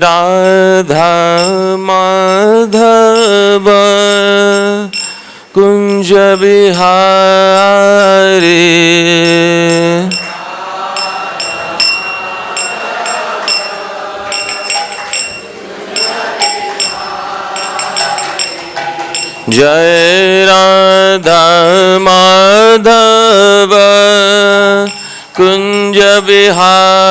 राधा माधव कुंज बिहारी जय राधा माधव कुंज बिहारी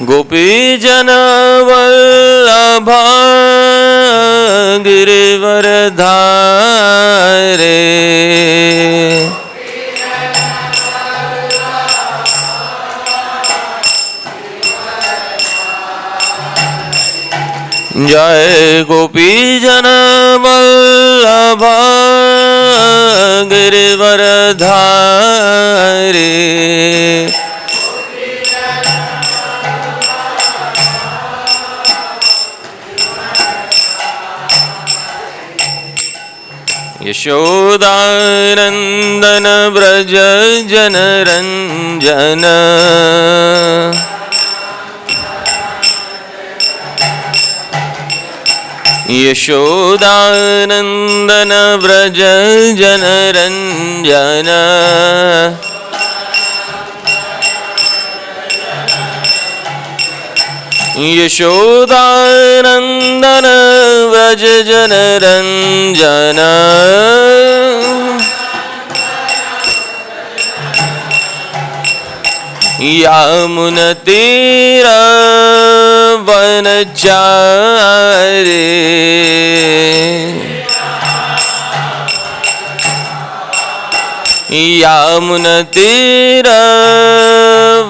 गोपी जन वल्लभ गिरिवरधारे जय गोपी जन वल्लभ गिरिवरधारे यशोदानंदन व्रज जनरंजन यशोदानंदन व्रज जनरंजन यशोदानंदन व्रज जनरंजन यमुनतीर वनचारी यमुनतीर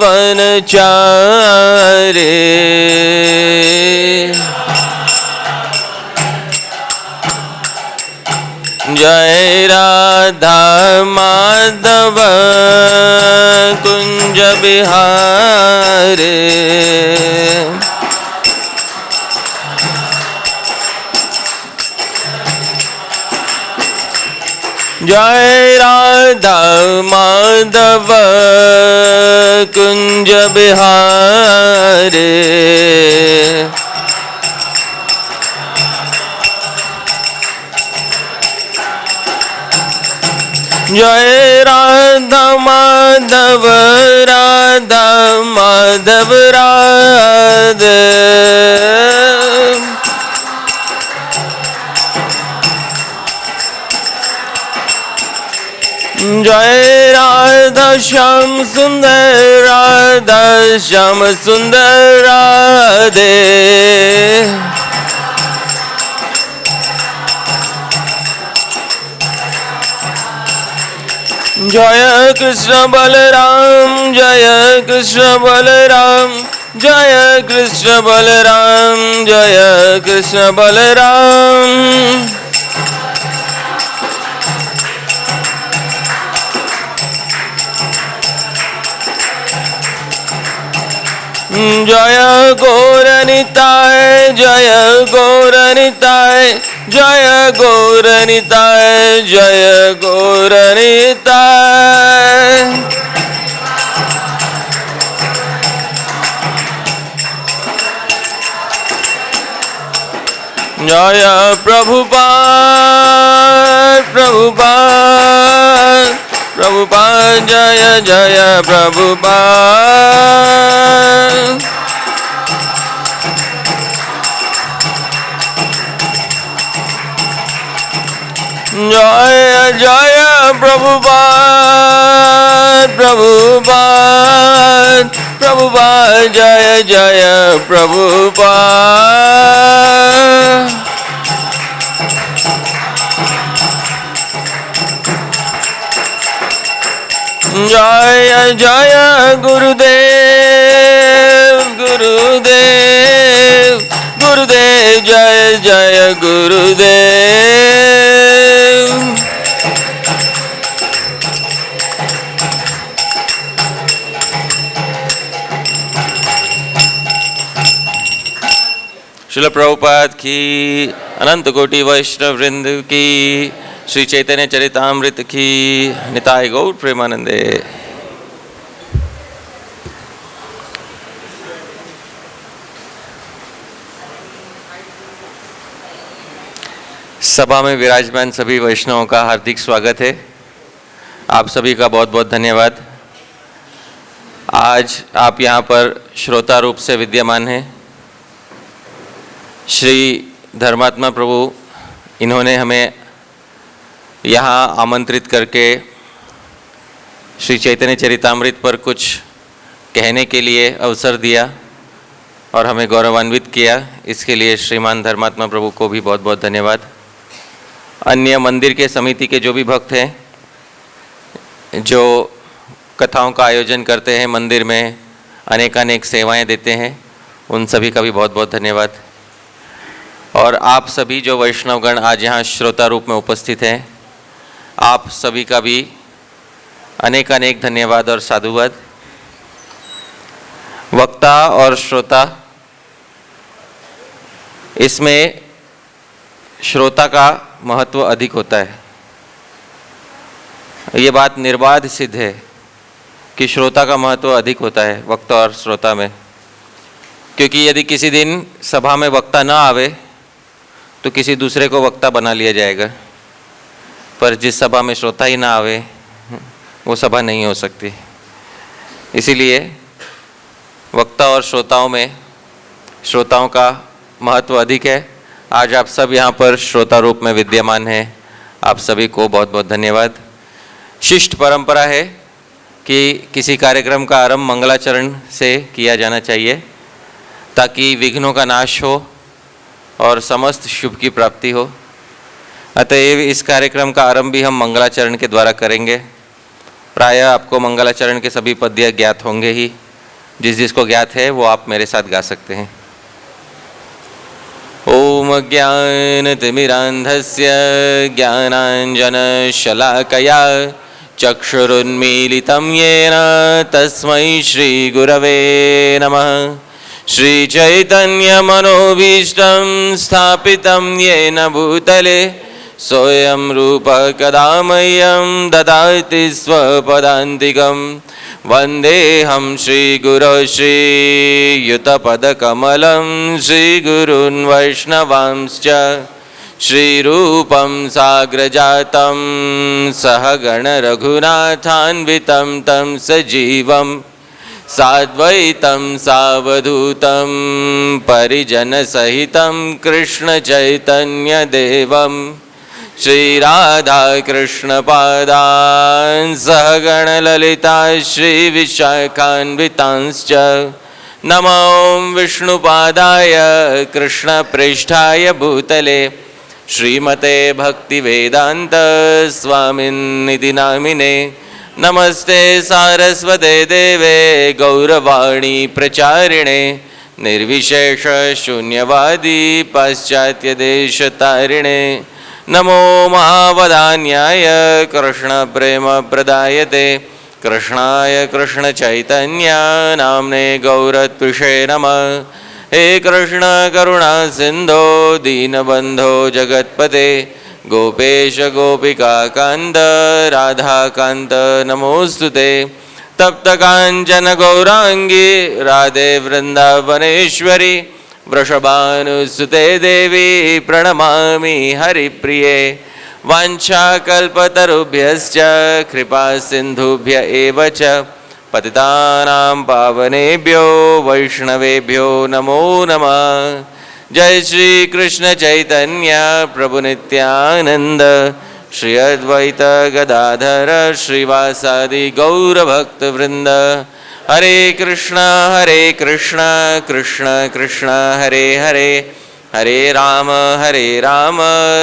वनचारी जय राधा माधव कुंज बिहारी जय राधा माधव कुंज बिहारी जय राधा माधव राधा माधव राधे जय राधा श्याम सुंदर राधा श्याम सुंदर राधे जय कृष्ण बलराम जय कृष्ण बलराम जय कृष्ण बलराम जय कृष्ण बलराम जय गौरनिताय जय गौरनिताय जय गौरनिताय जय गौरनिताय जय प्रभुपाद प्रभुपाद प्रभुपाद जय जय प्रभुपाद जय जय प्रभुपाद प्रभुपाद प्रभुपाद जय जय प्रभुपाद जय जय गुरुदेव गुरुदेव गुरुदेव जय जय गुरुदेव श्रील प्रभुपाद की अनंत कोटि वैष्णव वृंद की, श्री चैतन्य चरितामृत की, निताय गौर प्रेमानंदे। सभा में विराजमान सभी वैष्णवों का हार्दिक स्वागत है। आप सभी का बहुत बहुत धन्यवाद। आज आप यहाँ पर श्रोता रूप से विद्यमान हैं। श्री धर्मात्मा प्रभु इन्होंने हमें यहाँ आमंत्रित करके श्री चैतन्य चरितामृत पर कुछ कहने के लिए अवसर दिया और हमें गौरवान्वित किया। इसके लिए श्रीमान धर्मात्मा प्रभु को भी बहुत बहुत धन्यवाद। अन्य मंदिर के समिति के जो भी भक्त हैं, जो कथाओं का आयोजन करते हैं, मंदिर में अनेकानेक सेवाएं देते हैं, उन सभी का भी बहुत बहुत धन्यवाद। और आप सभी जो वैष्णवगण आज यहाँ श्रोता रूप में उपस्थित हैं, आप सभी का भी अनेकानेक धन्यवाद और साधुवाद। वक्ता और श्रोता, इसमें श्रोता का महत्व अधिक होता है। ये बात निर्बाध सिद्ध है कि श्रोता का महत्व अधिक होता है वक्ता और श्रोता में, क्योंकि यदि किसी दिन सभा में वक्ता ना आवे तो किसी दूसरे को वक्ता बना लिया जाएगा, पर जिस सभा में श्रोता ही ना आवे वो सभा नहीं हो सकती। इसीलिए वक्ता और श्रोताओं में श्रोताओं का महत्व अधिक है। आज आप सब यहाँ पर श्रोता रूप में विद्यमान हैं, आप सभी को बहुत बहुत धन्यवाद। शिष्ट परंपरा है कि किसी कार्यक्रम का आरंभ मंगलाचरण से किया जाना चाहिए ताकि विघ्नों का नाश हो और समस्त शुभ की प्राप्ति हो। अतएव इस कार्यक्रम का आरंभ भी हम मंगलाचरण के द्वारा करेंगे। प्रायः आपको मंगलाचरण के सभी पद्य ज्ञात होंगे ही। जिस जिसको ज्ञात है वो आप मेरे साथ गा सकते हैं। ओम ज्ञानतिमिरान्धस्य ज्ञानाञ्जनशलाकया चक्षुरुन्मीलितं येन तस्मै श्रीगुरवे नमः। श्रीचैतन्यमनोभीष्टं स्थापितं येन भूतले सोऽयं रूपः कदा मह्यं ददाति स्वपदान्तिकं। वन्देऽहं श्रीगुरो श्रीयुतपदकमलं श्रीगुरून् वैष्णवांश्च। श्रीरूपं साग्रजातं सहगणरघुनाथान्वितं तं सजीवं साद्वैतं सावधूतं परिजनसहितं कृष्णचैतन्यदेवं। श्रीराधाकृष्णपादान् सहगणललिता श्रीविशाखान्वितांश्च। नमो विष्णुपादाय कृष्णप्रेष्ठाय भूतले श्रीमते भक्तिवेदान्त स्वामिन्निति नामिने। नमस्ते सारस्वते देवे गौरवाणी प्रचारिणे निर्विशेष शून्यवादी पाश्चात्यदेशतारिणे। नमो महावदान्याय कृष्णप्रेमप्रदायते कृष्णाय कृष्णचैतन्य नाम्ने गौरत्पुषे नमः। हे कृष्ण करुणा सिन्धो दीनबन्धो जगत्पते गोपेश गोपिकाकान्त राधाकान्त नमोऽस्तुते। तप्त काञ्चन गौरांगी राधे वृन्दावनेश्वरी वृषभानुसुते देवी प्रणमामि हरिप्रिये। वाञ्छाकल्पतरुभ्यश्च कृपा सिन्धुभ्य एव च पतितानां पावनेभ्यो वैष्णवेभ्यो नमो नमः। जय श्री कृष्ण चैतन्य प्रभु नित्यानंद श्री अद्वैत गदाधर श्रीवासादि गौर भक्त वृंद। हरे कृष्ण कृष्ण कृष्ण हरे हरे, हरे राम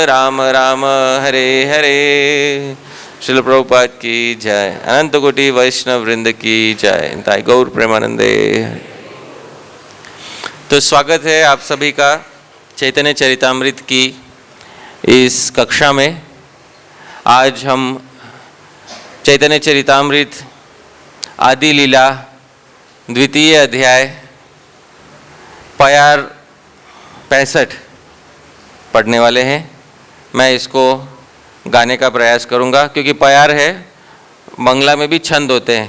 राम राम हरे हरे। श्रील प्रभुपाद की जय। अनंत कोटि वैष्णव वृंद की जय। ताई गौर प्रेमानंदे। तो स्वागत है आप सभी का चैतन्य चरितामृत की इस कक्षा में। आज हम चैतन्य चरितामृत आदि लीला द्वितीय अध्याय प्यार 65 पढ़ने वाले हैं। मैं इसको गाने का प्रयास करूंगा, क्योंकि प्यार है, बंगला में भी छंद होते हैं,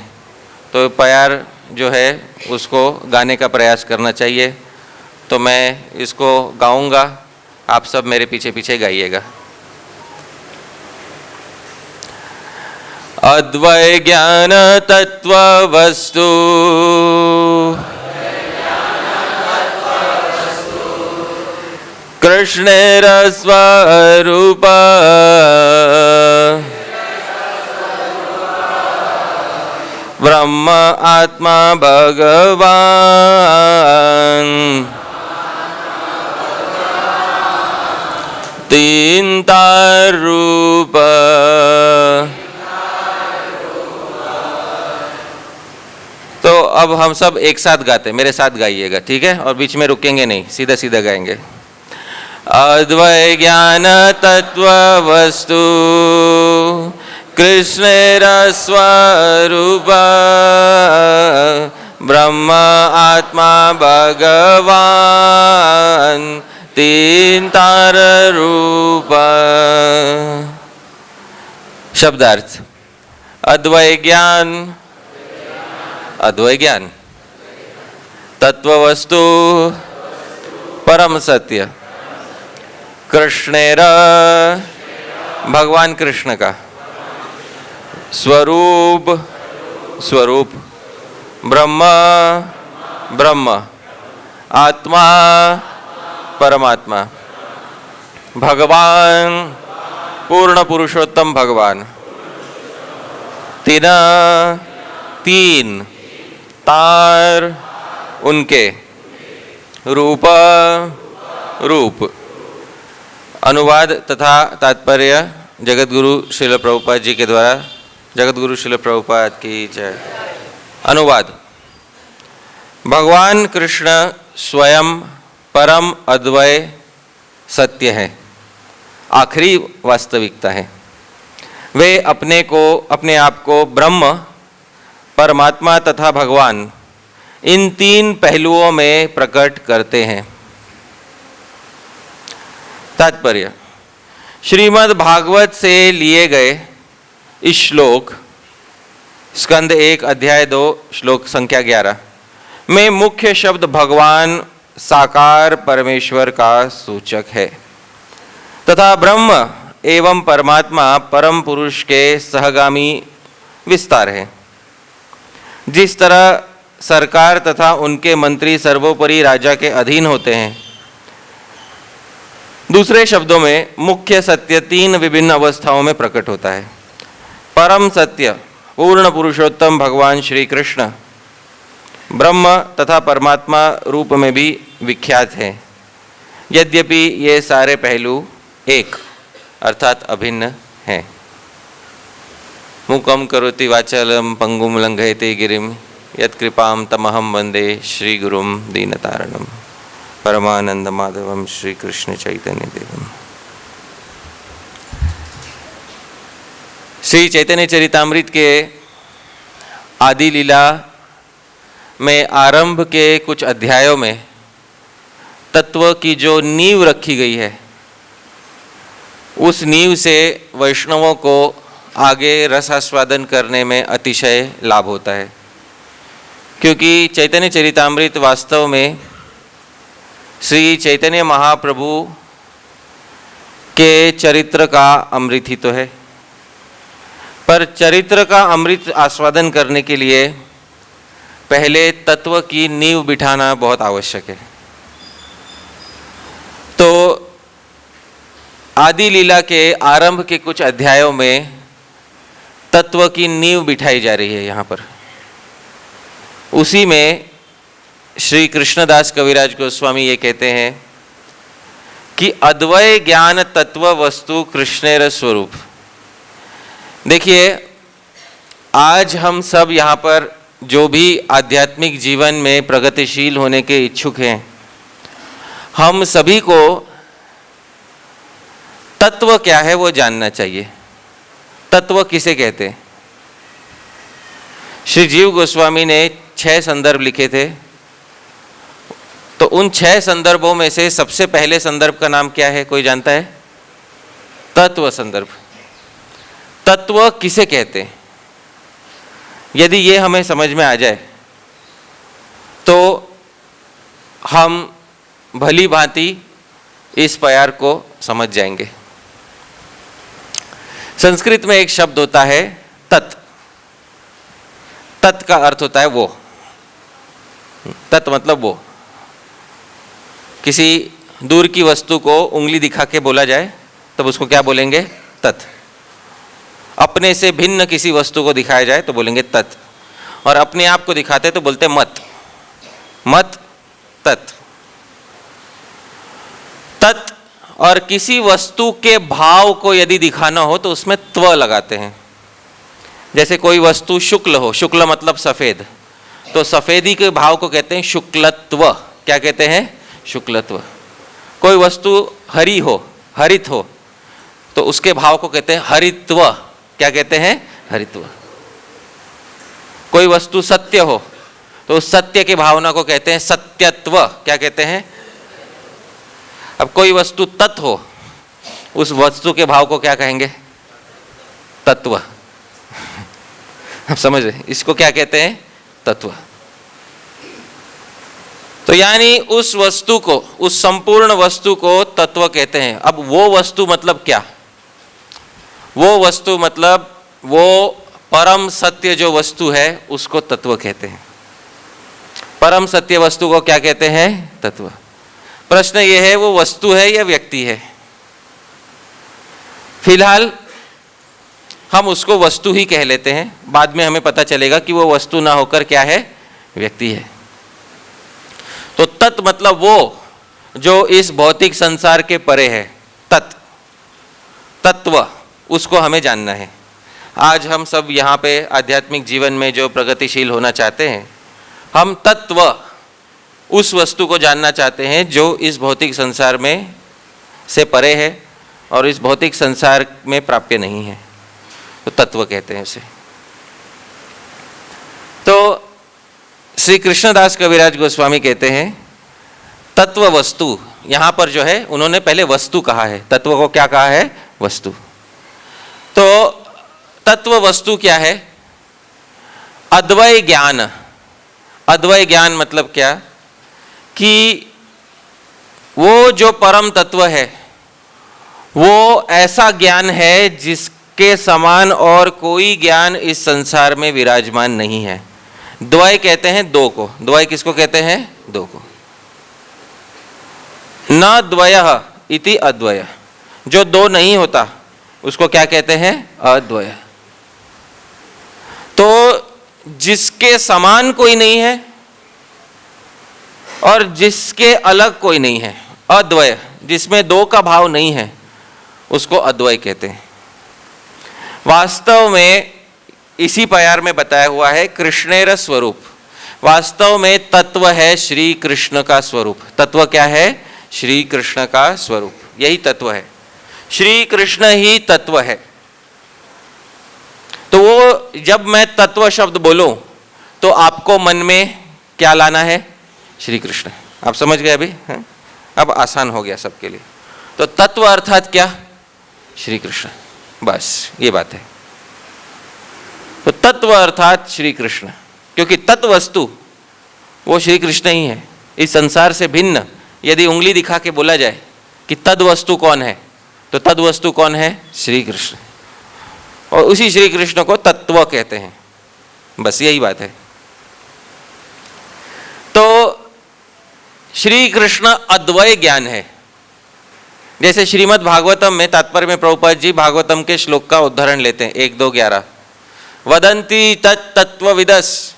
तो प्यार जो है उसको गाने का प्रयास करना चाहिए। तो मैं इसको गाऊंगा, आप सब मेरे पीछे पीछे गाइएगा। अद्वय ज्ञान तत्व वस्तु कृष्णेर स्वरूप ब्रह्म आत्मा भगवान तीन तार रूप। तो अब हम सब एक साथ गाते, मेरे साथ गाइएगा, ठीक है? और बीच में रुकेंगे नहीं, सीधा सीधा गाएंगे। अद्वय ज्ञान तत्व वस्तु कृष्णेर स्वरूप ब्रह्म आत्मा भगवान तीन तार रूप। शब्दार्थ: अद्वय ज्ञान, अद्वय ज्ञान, तत्व वस्तु परम सत्य, कृष्णेर भगवान कृष्ण का, स्वरूप स्वरूप, ब्रह्म ब्रह्म, आत्मा परमात्मा, भगवान पूर्ण पुरुषोत्तम भगवान, तीन तार उनके, रूप रूप। अनुवाद तथा तात्पर्य जगतगुरु श्रील प्रभुपाद जी के द्वारा। जगतगुरु श्रील प्रभुपाद की जय। अनुवाद: भगवान कृष्ण स्वयं परम अद्वय सत्य है, आखिरी वास्तविकता है। वे अपने आप को ब्रह्म, परमात्मा तथा भगवान, इन तीन पहलुओं में प्रकट करते हैं। तात्पर्य: श्रीमद् भागवत से लिए गए इस श्लोक, स्कंद 1 अध्याय 2 श्लोक संख्या 11 में मुख्य शब्द भगवान साकार परमेश्वर का सूचक है तथा ब्रह्म एवं परमात्मा परम पुरुष के सहगामी विस्तार है। जिस तरह सरकार तथा उनके मंत्री सर्वोपरि राजा के अधीन होते हैं, दूसरे शब्दों में मुख्य सत्य तीन विभिन्न अवस्थाओं में प्रकट होता है। परम सत्य पूर्ण पुरुषोत्तम भगवान श्री कृष्ण ब्रह्म तथा परमात्मा रूप में भी विख्यात है, यद्यपि ये सारे पहलू एक अर्थात अभिन्न हैं। मूकं करोति वाचालं पंगुं लंघयते गिरिं यत्कृपां तमहं वंदे श्री गुरुं दीनतारणं परमानंद माधवम श्री कृष्ण चैतन्य देवम। श्री चैतन्य चरितामृत के आदि लीला में आरंभ के कुछ अध्यायों में तत्व की जो नींव रखी गई है, उस नींव से वैष्णवों को आगे रसास्वादन करने में अतिशय लाभ होता है, क्योंकि चैतन्य चरितामृत वास्तव में श्री चैतन्य महाप्रभु के चरित्र का अमृत ही तो है। पर चरित्र का अमृत आस्वादन करने के लिए पहले तत्व की नींव बिठाना बहुत आवश्यक है। तो आदि लीला के आरंभ के कुछ अध्यायों में तत्व की नींव बिठाई जा रही है। यहाँ पर उसी में श्री कृष्णदास कविराज गोस्वामी ये कहते हैं कि अद्वय ज्ञान तत्व वस्तु कृष्णेर स्वरूप। देखिए, आज हम सब यहाँ पर जो भी आध्यात्मिक जीवन में प्रगतिशील होने के इच्छुक हैं, हम सभी को तत्व क्या है वो जानना चाहिए। तत्व किसे कहते हैं? श्री जीव गोस्वामी ने 6 संदर्भ लिखे थे। तो उन 6 संदर्भों में से सबसे पहले संदर्भ का नाम क्या है, कोई जानता है? तत्व संदर्भ। तत्व किसे कहते हैं? यदि ये हमें समझ में आ जाए तो हम भली भांति इस प्यार को समझ जाएंगे। संस्कृत में एक शब्द होता है तत्। तत् का अर्थ होता है वो। तत् मतलब वो। किसी दूर की वस्तु को उंगली दिखा के बोला जाए तब उसको क्या बोलेंगे? तत्। अपने से भिन्न किसी वस्तु को दिखाया जाए तो बोलेंगे तत्। और अपने आप को दिखाते तो बोलते मत। मत तत्। तत्। और किसी वस्तु के भाव को यदि दिखाना हो तो उसमें त्व लगाते हैं। जैसे कोई वस्तु शुक्ल हो, शुक्ल मतलब सफेद, तो सफेदी के भाव को कहते हैं शुक्लत्व। क्या कहते हैं? शुक्लत्व। कोई वस्तु हरी हो, हरित हो, तो उसके भाव को कहते हैं हरित्व। क्या कहते हैं? हरित्व। कोई वस्तु सत्य हो तो उस सत्य की भावना को कहते हैं सत्यत्व। क्या कहते हैं? अब कोई वस्तु तत् हो, उस वस्तु के भाव को क्या कहेंगे? तत्व। आप समझ रहे? इसको क्या कहते हैं? तत्व। तो यानी उस वस्तु को, उस संपूर्ण वस्तु को तत्व कहते हैं। अब वो वस्तु मतलब क्या? वो वस्तु मतलब वो परम सत्य जो वस्तु है उसको तत्व कहते हैं। परम सत्य वस्तु को क्या कहते हैं? तत्व। प्रश्न ये है वो वस्तु है या व्यक्ति है? फिलहाल हम उसको वस्तु ही कह लेते हैं, बाद में हमें पता चलेगा कि वो वस्तु ना होकर क्या है? व्यक्ति है। तो तत् मतलब वो जो इस भौतिक संसार के परे है। तत्, तत्व, उसको हमें जानना है। आज हम सब यहाँ पे आध्यात्मिक जीवन में जो प्रगतिशील होना चाहते हैं, हम तत्व, उस वस्तु को जानना चाहते हैं जो इस भौतिक संसार में से परे है और इस भौतिक संसार में प्राप्य नहीं है, तो तत्व कहते हैं उसे। तो श्री कृष्णदास कविराज गोस्वामी कहते हैं तत्व वस्तु। यहाँ पर जो है उन्होंने पहले वस्तु कहा है, तत्व को क्या कहा है? वस्तु। तो तत्व वस्तु क्या है? अद्वय ज्ञान। अद्वय ज्ञान मतलब क्या? कि वो जो परम तत्व है वो ऐसा ज्ञान है जिसके समान और कोई ज्ञान इस संसार में विराजमान नहीं है। द्वय कहते हैं दो को। द्वय किसको कहते हैं? दो को। न द्वयः इति अद्वय। जो दो नहीं होता उसको क्या कहते हैं? अद्वय। तो जिसके समान कोई नहीं है और जिसके अलग कोई नहीं है, अद्वय, जिसमें दो का भाव नहीं है, उसको अद्वय कहते हैं। वास्तव में इसी प्यार में बताया हुआ है कृष्णेर स्वरूप। वास्तव में तत्व है श्री कृष्ण का स्वरूप। तत्व क्या है? श्री कृष्ण का स्वरूप। यही तत्व है। श्री कृष्ण ही तत्व है। तो वो जब मैं तत्व शब्द बोलूं तो आपको मन में क्या लाना है? श्री कृष्ण। आप समझ गए अभी? है? अब आसान हो गया सबके लिए। तो तत्व अर्थात क्या? श्री कृष्ण। बस ये बात है। तो तत्व अर्थात श्री कृष्ण, क्योंकि तत्व वस्तु वो श्री कृष्ण ही है। इस संसार से भिन्न यदि उंगली दिखा के बोला जाए कि तद वस्तु कौन है, तो तद वस्तु कौन है? श्री कृष्ण। और उसी श्री कृष्ण को तत्व कहते हैं। बस यही बात है। तो श्री कृष्ण अद्वय ज्ञान है। जैसे श्रीमद् भागवतम में तात्पर्य में प्रभुपाद जी भागवतम के श्लोक का उदाहरण लेते हैं 1-2-11। वदन्ति तत्त्वविदस्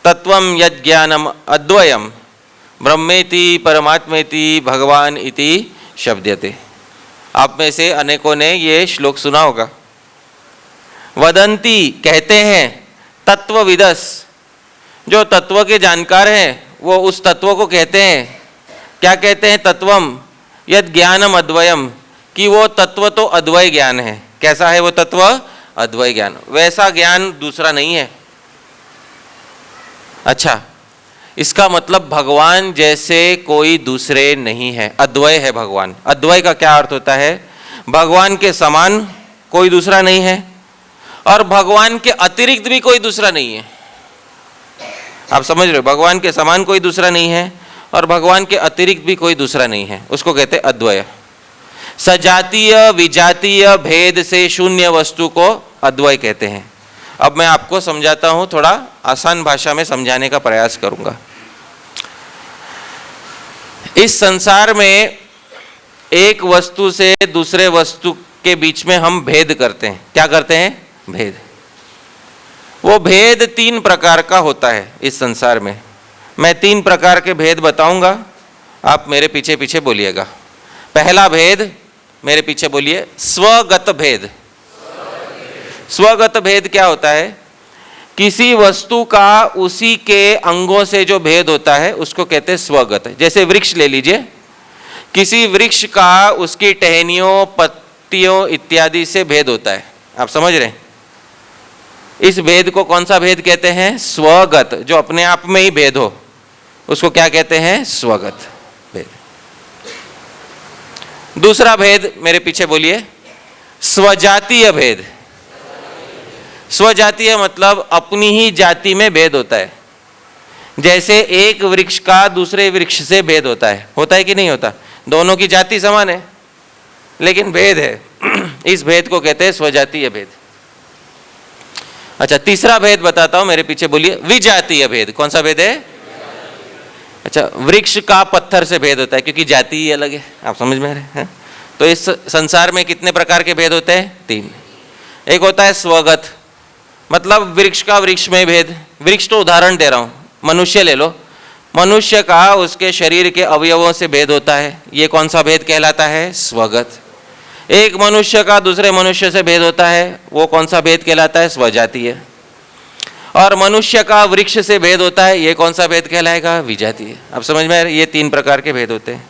तत्वं यज्ञानम अद्वयम ब्रह्मेति परमात्मेति भगवान इति शब्दयते। आप में से अनेकों ने ये श्लोक सुना होगा। वदन्ति कहते हैं, तत्वविदस् जो तत्व के जानकार हैं वो उस तत्व को कहते हैं। क्या कहते हैं? तत्वम यद ज्ञानम अद्वयम, कि वो तत्व तो अद्वय ज्ञान है। कैसा है वो तत्व? अद्वय ज्ञान। वैसा ज्ञान दूसरा नहीं है। अच्छा, इसका मतलब भगवान जैसे कोई दूसरे नहीं है, अद्वय है भगवान। अद्वय का क्या अर्थ होता है? भगवान के समान कोई दूसरा नहीं है और भगवान के अतिरिक्त भी कोई दूसरा नहीं है। आप समझ रहे हो? भगवान के समान कोई दूसरा नहीं है और भगवान के अतिरिक्त भी कोई दूसरा नहीं है, उसको कहते हैं अद्वय। सजातीय विजातीय भेद से शून्य वस्तु को अद्वय कहते हैं। अब मैं आपको समझाता हूं, थोड़ा आसान भाषा में समझाने का प्रयास करूंगा। इस संसार में एक वस्तु से दूसरे वस्तु के बीच में हम भेद करते हैं। क्या करते हैं? भेद। वो भेद 3 प्रकार का होता है इस संसार में। मैं 3 प्रकार के भेद बताऊंगा, आप मेरे पीछे पीछे बोलिएगा। पहला भेद, मेरे पीछे बोलिए, स्वगत भेद। स्वगत भेद क्या होता है? किसी वस्तु का उसी के अंगों से जो भेद होता है उसको कहते हैं स्वगत। जैसे वृक्ष ले लीजिए, किसी वृक्ष का उसकी टहनियों, पत्तियों इत्यादि से भेद होता है। आप समझ रहे हैं? इस भेद को कौन सा भेद कहते हैं? स्वगत। जो अपने आप में ही भेद हो उसको क्या कहते हैं? स्वगत भेद। दूसरा भेद, मेरे पीछे बोलिए, स्वजातीय भेद। स्वजातीय मतलब अपनी ही जाति में भेद होता है। जैसे एक वृक्ष का दूसरे वृक्ष से भेद होता है कि नहीं होता? दोनों की जाति समान है लेकिन भेद है। इस भेद को कहते हैं स्वजातीय भेद। अच्छा, तीसरा भेद बताता हूं, मेरे पीछे बोलिए, विजातीय भेद। कौन सा भेद है? अच्छा, वृक्ष का पत्थर से भेद होता है क्योंकि जाति ही अलग है। आप समझ में आ रहे हैं? तो इस संसार में कितने प्रकार के भेद होते हैं? 3। एक होता है स्वगत, मतलब वृक्ष का वृक्ष में भेद। वृक्ष तो उदाहरण दे रहा हूं, मनुष्य ले लो। मनुष्य का उसके शरीर के अवयवों से भेद होता है, ये कौन सा भेद कहलाता है? स्वगत। एक मनुष्य का दूसरे मनुष्य से भेद होता है, वो कौन सा भेद कहलाता है? स्वजातीय। और मनुष्य का वृक्ष से भेद होता है, ये कौन सा भेद कहलाएगा? विजातीय। अब समझ में आ रहा है? ये 3 प्रकार के भेद होते हैं।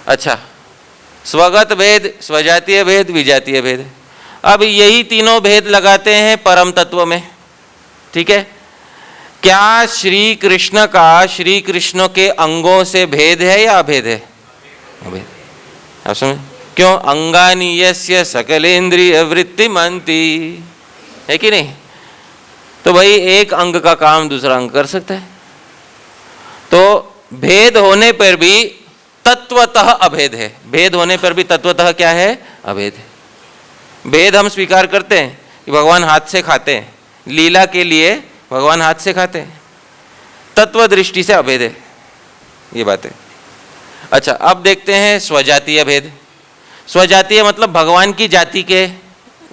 अच्छा, स्वगत भेद, स्वजातीय भेद, विजातीय भेद। अब यही तीनों भेद लगाते हैं परम तत्व में। ठीक है? क्या श्री कृष्ण का श्री कृष्ण के अंगों से भेद है या अभेद है? अभेद। आप समझ? क्यों? अंगानि यस्य सकलेन्द्रिय वृत्तिमन्ति, है कि नहीं? तो भाई एक अंग का काम दूसरा अंग कर सकता है। तो भेद होने पर भी तत्वतः अभेद है। भेद होने पर भी तत्वतः क्या है? अभेद है। भेद हम स्वीकार करते हैं कि भगवान हाथ से खाते हैं, लीला के लिए भगवान हाथ से खाते हैं, तत्व दृष्टि से अभेद है ये बात है। अच्छा, अब देखते हैं स्वजातीय भेद। स्वजातीय मतलब भगवान की जाति के।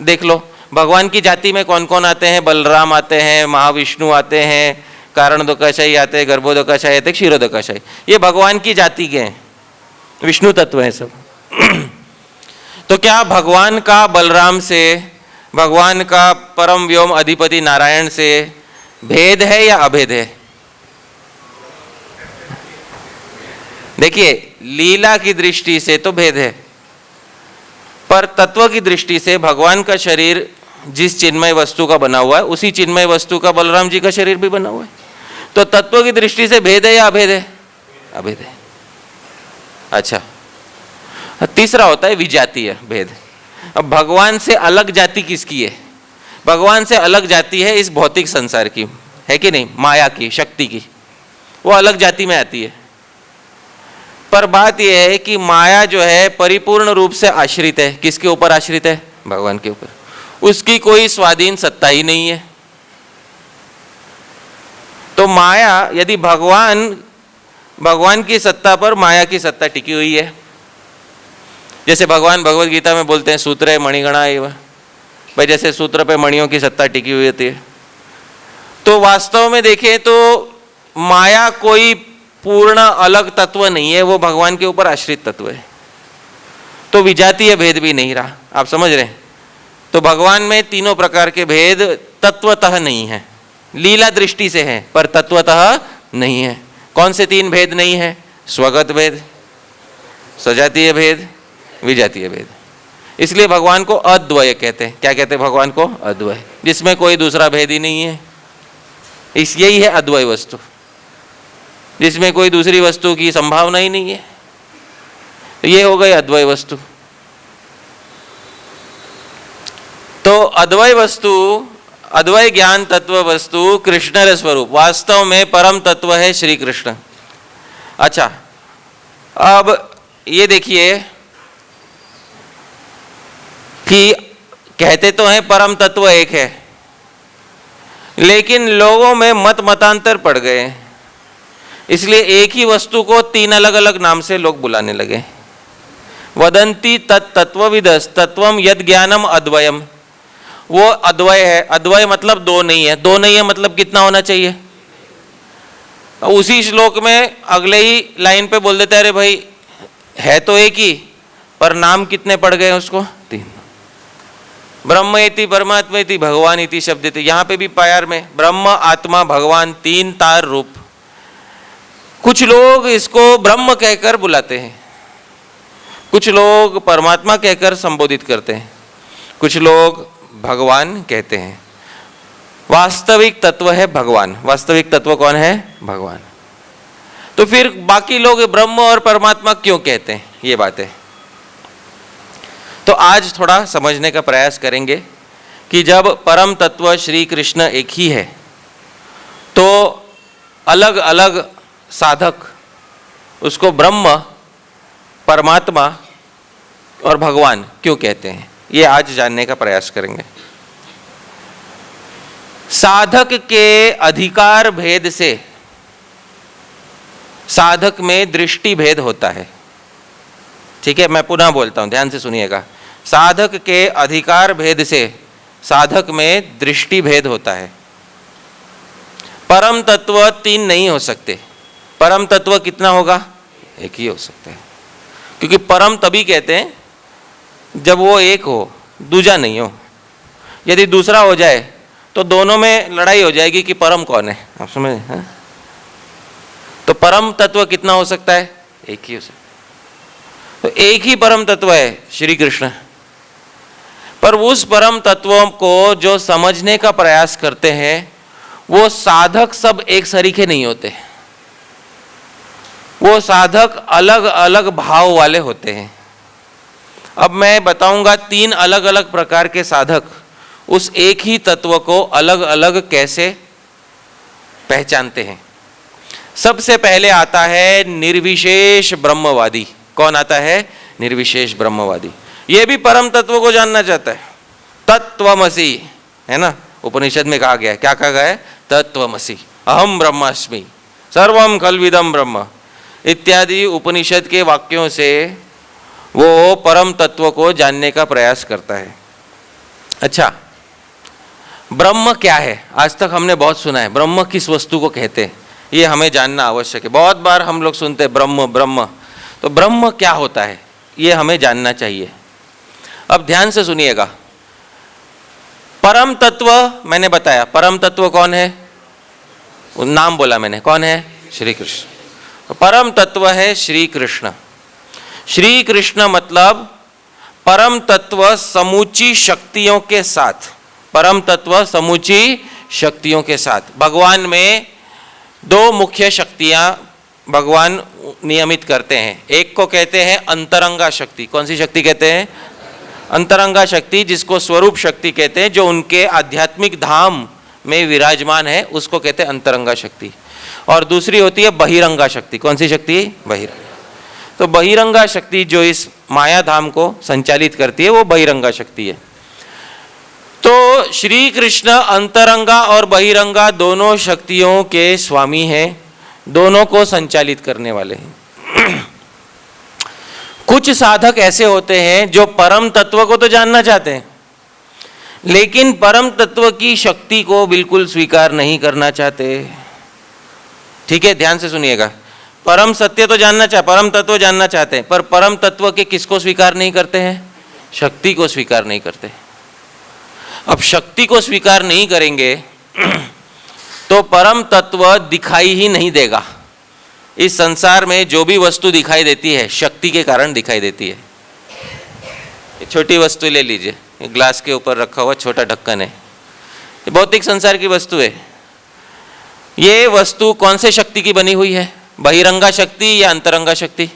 देख लो, भगवान की जाति में कौन कौन आते हैं? बलराम आते हैं, महाविष्णु आते हैं, कारणोदकाशायी आते हैं, गर्भोदकाशायी आते हैं, क्षीरोदकाशायी। ये भगवान की जाति के हैं, विष्णु तत्व हैं सब। तो क्या भगवान का बलराम से, भगवान का परम व्योम अधिपति नारायण से भेद है या अभेद है? देखिए, लीला की दृष्टि से तो भेद है, पर तत्व की दृष्टि से भगवान का शरीर जिस चिन्मय वस्तु का बना हुआ है उसी चिन्मय वस्तु का बलराम जी का शरीर भी बना हुआ है। तो तत्व की दृष्टि से भेद है या अभेद है? अभेद है। अच्छा, तीसरा होता है विजातीय भेद। अब भगवान से अलग जाति किसकी है? भगवान से अलग जाति है इस भौतिक संसार की, है कि नहीं? माया की, शक्ति की, वो अलग जाति में आती है। पर बात यह है कि माया जो है परिपूर्ण रूप से आश्रित है। किसके ऊपर आश्रित है? भगवान के ऊपर। उसकी कोई स्वाधीन सत्ता ही नहीं है। तो माया, यदि भगवान की सत्ता पर माया की सत्ता टिकी हुई है, जैसे भगवान भगवत गीता में बोलते हैं सूत्रे मणिगणा एव, भाई जैसे सूत्र पे मणियों की सत्ता टिकी हुई होती है। तो वास्तव में देखें तो माया कोई पूर्ण अलग तत्व नहीं है, वो भगवान के ऊपर आश्रित तत्व है। तो विजातीय भेद भी नहीं रहा। आप समझ रहे हैं? तो भगवान में तीनों प्रकार के भेद तत्वतः नहीं है, लीला दृष्टि से है, पर तत्वतः नहीं है। कौन से 3 भेद नहीं है? स्वगत भेद, सजातीय भेद, विजातीय भेद। इसलिए भगवान को अद्वय कहते हैं। क्या कहते हैं भगवान को? अद्वय, जिसमें कोई दूसरा भेद ही नहीं है। यही है अद्वय वस्तु। जिसमें कोई दूसरी वस्तु की संभावना ही नहीं है। ये हो गई अद्वय वस्तु। तो अद्वय वस्तु, अद्वय ज्ञान तत्व वस्तु कृष्ण स्वरूप, वास्तव में परम तत्व है श्री कृष्ण। अच्छा, अब ये देखिए कि कहते तो हैं परम तत्व एक है, लेकिन लोगों में मत मतांतर पड़ गए, इसलिए एक ही वस्तु को 3 अलग अलग नाम से लोग बुलाने लगे। वदंती तत्त्वविदस् तत्वम यद ज्ञानम अद्वयम, वो अद्वय है। अद्वय मतलब दो नहीं है। दो नहीं है मतलब कितना होना चाहिए? उसी श्लोक में अगले ही लाइन पे बोल देते हैं, अरे भाई है तो एक ही, पर नाम कितने पड़ गए उसको? 3। ब्रह्म इति परमात्मा इति भगवान इति शब्द थे। यहाँ पे भी प्यार में ब्रह्म आत्मा भगवान 3 तार रूप। कुछ लोग इसको ब्रह्म कहकर बुलाते हैं, कुछ लोग परमात्मा कहकर संबोधित करते हैं, कुछ लोग भगवान कहते हैं। वास्तविक तत्व है भगवान। वास्तविक तत्व कौन है? भगवान। तो फिर बाकी लोग ब्रह्म और परमात्मा क्यों कहते हैं? ये बात है। तो आज थोड़ा समझने का प्रयास करेंगे कि जब परम तत्व श्री कृष्ण एक ही है, तो अलग अलग साधक उसको ब्रह्म, परमात्मा और भगवान क्यों कहते हैं, ये आज जानने का प्रयास करेंगे। साधक के अधिकार भेद से साधक में दृष्टि भेद होता है। ठीक है, मैं पुनः बोलता हूं, ध्यान से सुनिएगा। साधक के अधिकार भेद से साधक में दृष्टि भेद होता है। परम तत्व 3 नहीं हो सकते। परम तत्व कितना होगा? एक ही हो सकता है, क्योंकि परम तभी कहते हैं जब वो एक हो, दूजा नहीं हो। यदि दूसरा हो जाए तो दोनों में लड़ाई हो जाएगी कि परम कौन है। आप समझ? तो परम तत्व कितना हो सकता है? एक ही हो सकता है। तो एक ही परम तत्व है श्री कृष्ण। पर उस परम तत्वों को जो समझने का प्रयास करते हैं, वो साधक सब एक सरीखे नहीं होते। वो साधक अलग अलग भाव वाले होते हैं। अब मैं बताऊंगा 3 अलग अलग प्रकार के साधक उस एक ही तत्व को अलग अलग कैसे पहचानते हैं। सबसे पहले आता है निर्विशेष ब्रह्मवादी। कौन आता है? निर्विशेष ब्रह्मवादी। ये भी परम तत्व को जानना चाहता है। तत्वमसि है ना, उपनिषद में कहा गया है। क्या कहा गया है? तत्वमसि, अहम ब्रह्मास्मि, सर्वम खल्विदम ब्रह्म इत्यादि उपनिषद के वाक्यों से वो परम तत्व को जानने का प्रयास करता है। अच्छा, ब्रह्म क्या है? आज तक हमने बहुत सुना है। ब्रह्म किस वस्तु को कहते हैं, ये हमें जानना आवश्यक है। बहुत बार हम लोग सुनते हैं ब्रह्म ब्रह्म, तो ब्रह्म क्या होता है ये हमें जानना चाहिए। अब ध्यान से सुनिएगा। परम तत्व मैंने बताया। परम तत्व कौन है? नाम बोला मैंने, कौन है? श्री कृष्ण। तो परम तत्व है श्री कृष्ण। श्री कृष्ण मतलब परम तत्व समूची शक्तियों के साथ। परम तत्व समूची शक्तियों के साथ। भगवान में 2 मुख्य शक्तियां भगवान नियमित करते हैं। एक को कहते हैं अंतरंगा शक्ति। कौन सी शक्ति कहते हैं? अंतरंगा शक्ति, जिसको स्वरूप शक्ति कहते हैं, जो उनके आध्यात्मिक धाम में विराजमान है, उसको कहते हैं अंतरंगा शक्ति। और दूसरी होती है बहिरंगा शक्ति। कौन सी शक्ति? बहिरंगा। तो बहिरंगा शक्ति जो इस माया धाम को संचालित करती है, वो बहिरंगा शक्ति है। तो श्री कृष्ण अंतरंगा और बहिरंगा दोनों शक्तियों के स्वामी हैं, दोनों को संचालित करने वाले हैं। कुछ साधक ऐसे होते हैं जो परम तत्व को तो जानना चाहते हैं, लेकिन परम तत्व की शक्ति को बिल्कुल स्वीकार नहीं करना चाहते। ठीक है, ध्यान से सुनिएगा। परम सत्य तो जानना चाहते, परम तत्व जानना चाहते हैं, पर परम तत्व के किसको स्वीकार नहीं करते हैं? शक्ति को स्वीकार नहीं करते। अब शक्ति को स्वीकार नहीं करेंगे तो परम तत्व दिखाई ही नहीं देगा। इस संसार में जो भी वस्तु दिखाई देती है, शक्ति के कारण दिखाई देती है। एक छोटी वस्तु ले लीजिए, एक ग्लास के ऊपर रखा हुआ छोटा ढक्कन है, ये भौतिक संसार की वस्तु है। ये वस्तु कौन से शक्ति की बनी हुई है? बहिरंगा शक्ति या अंतरंगा शक्ति?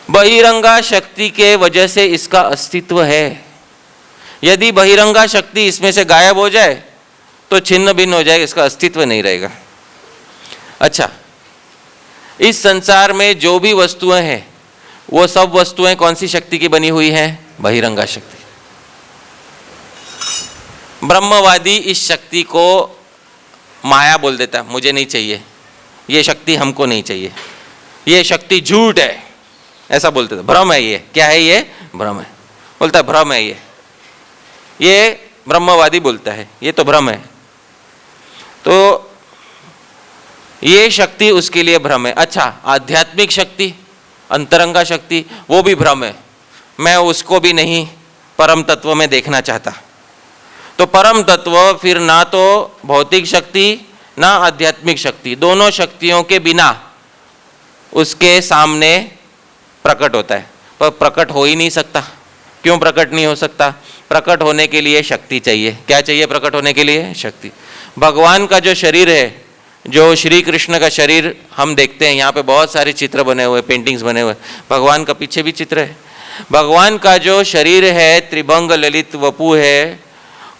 बहिरंगा शक्ति के वजह से इसका अस्तित्व है। यदि बहिरंगा शक्ति इसमें से गायब हो जाए तो छिन्न भिन्न हो जाएगा, इसका अस्तित्व नहीं रहेगा। अच्छा, इस संसार में जो भी वस्तुएं हैं वो सब वस्तुएं कौन सी शक्ति की बनी हुई हैं? बहिरंगा शक्ति। ब्रह्मवादी इस शक्ति को माया बोल देता, मुझे नहीं चाहिए, ये शक्ति हमको नहीं चाहिए, ये शक्ति झूठ है, ऐसा बोलते थे। भ्रम है ये। क्या है ये? भ्रम है। बोलता है भ्रम है ये ब्रह्मवादी बोलता है ये तो भ्रम है। तो ये शक्ति उसके लिए भ्रम है। अच्छा, आध्यात्मिक शक्ति, अंतरंगा शक्ति, वो भी भ्रम है। मैं उसको भी नहीं परम तत्व में देखना चाहता। तो परम तत्व फिर ना तो भौतिक शक्ति ना आध्यात्मिक शक्ति, दोनों शक्तियों के बिना उसके सामने प्रकट होता है, पर प्रकट हो ही नहीं सकता। क्यों प्रकट नहीं हो सकता? प्रकट होने के लिए शक्ति चाहिए। क्या चाहिए प्रकट होने के लिए? शक्ति। भगवान का जो शरीर है, जो श्री कृष्ण का शरीर हम देखते हैं, यहाँ पे बहुत सारे चित्र बने हुए, पेंटिंग्स बने हुए, भगवान का पीछे भी चित्र है। भगवान का जो शरीर है, त्रिभंग ललित वपु है,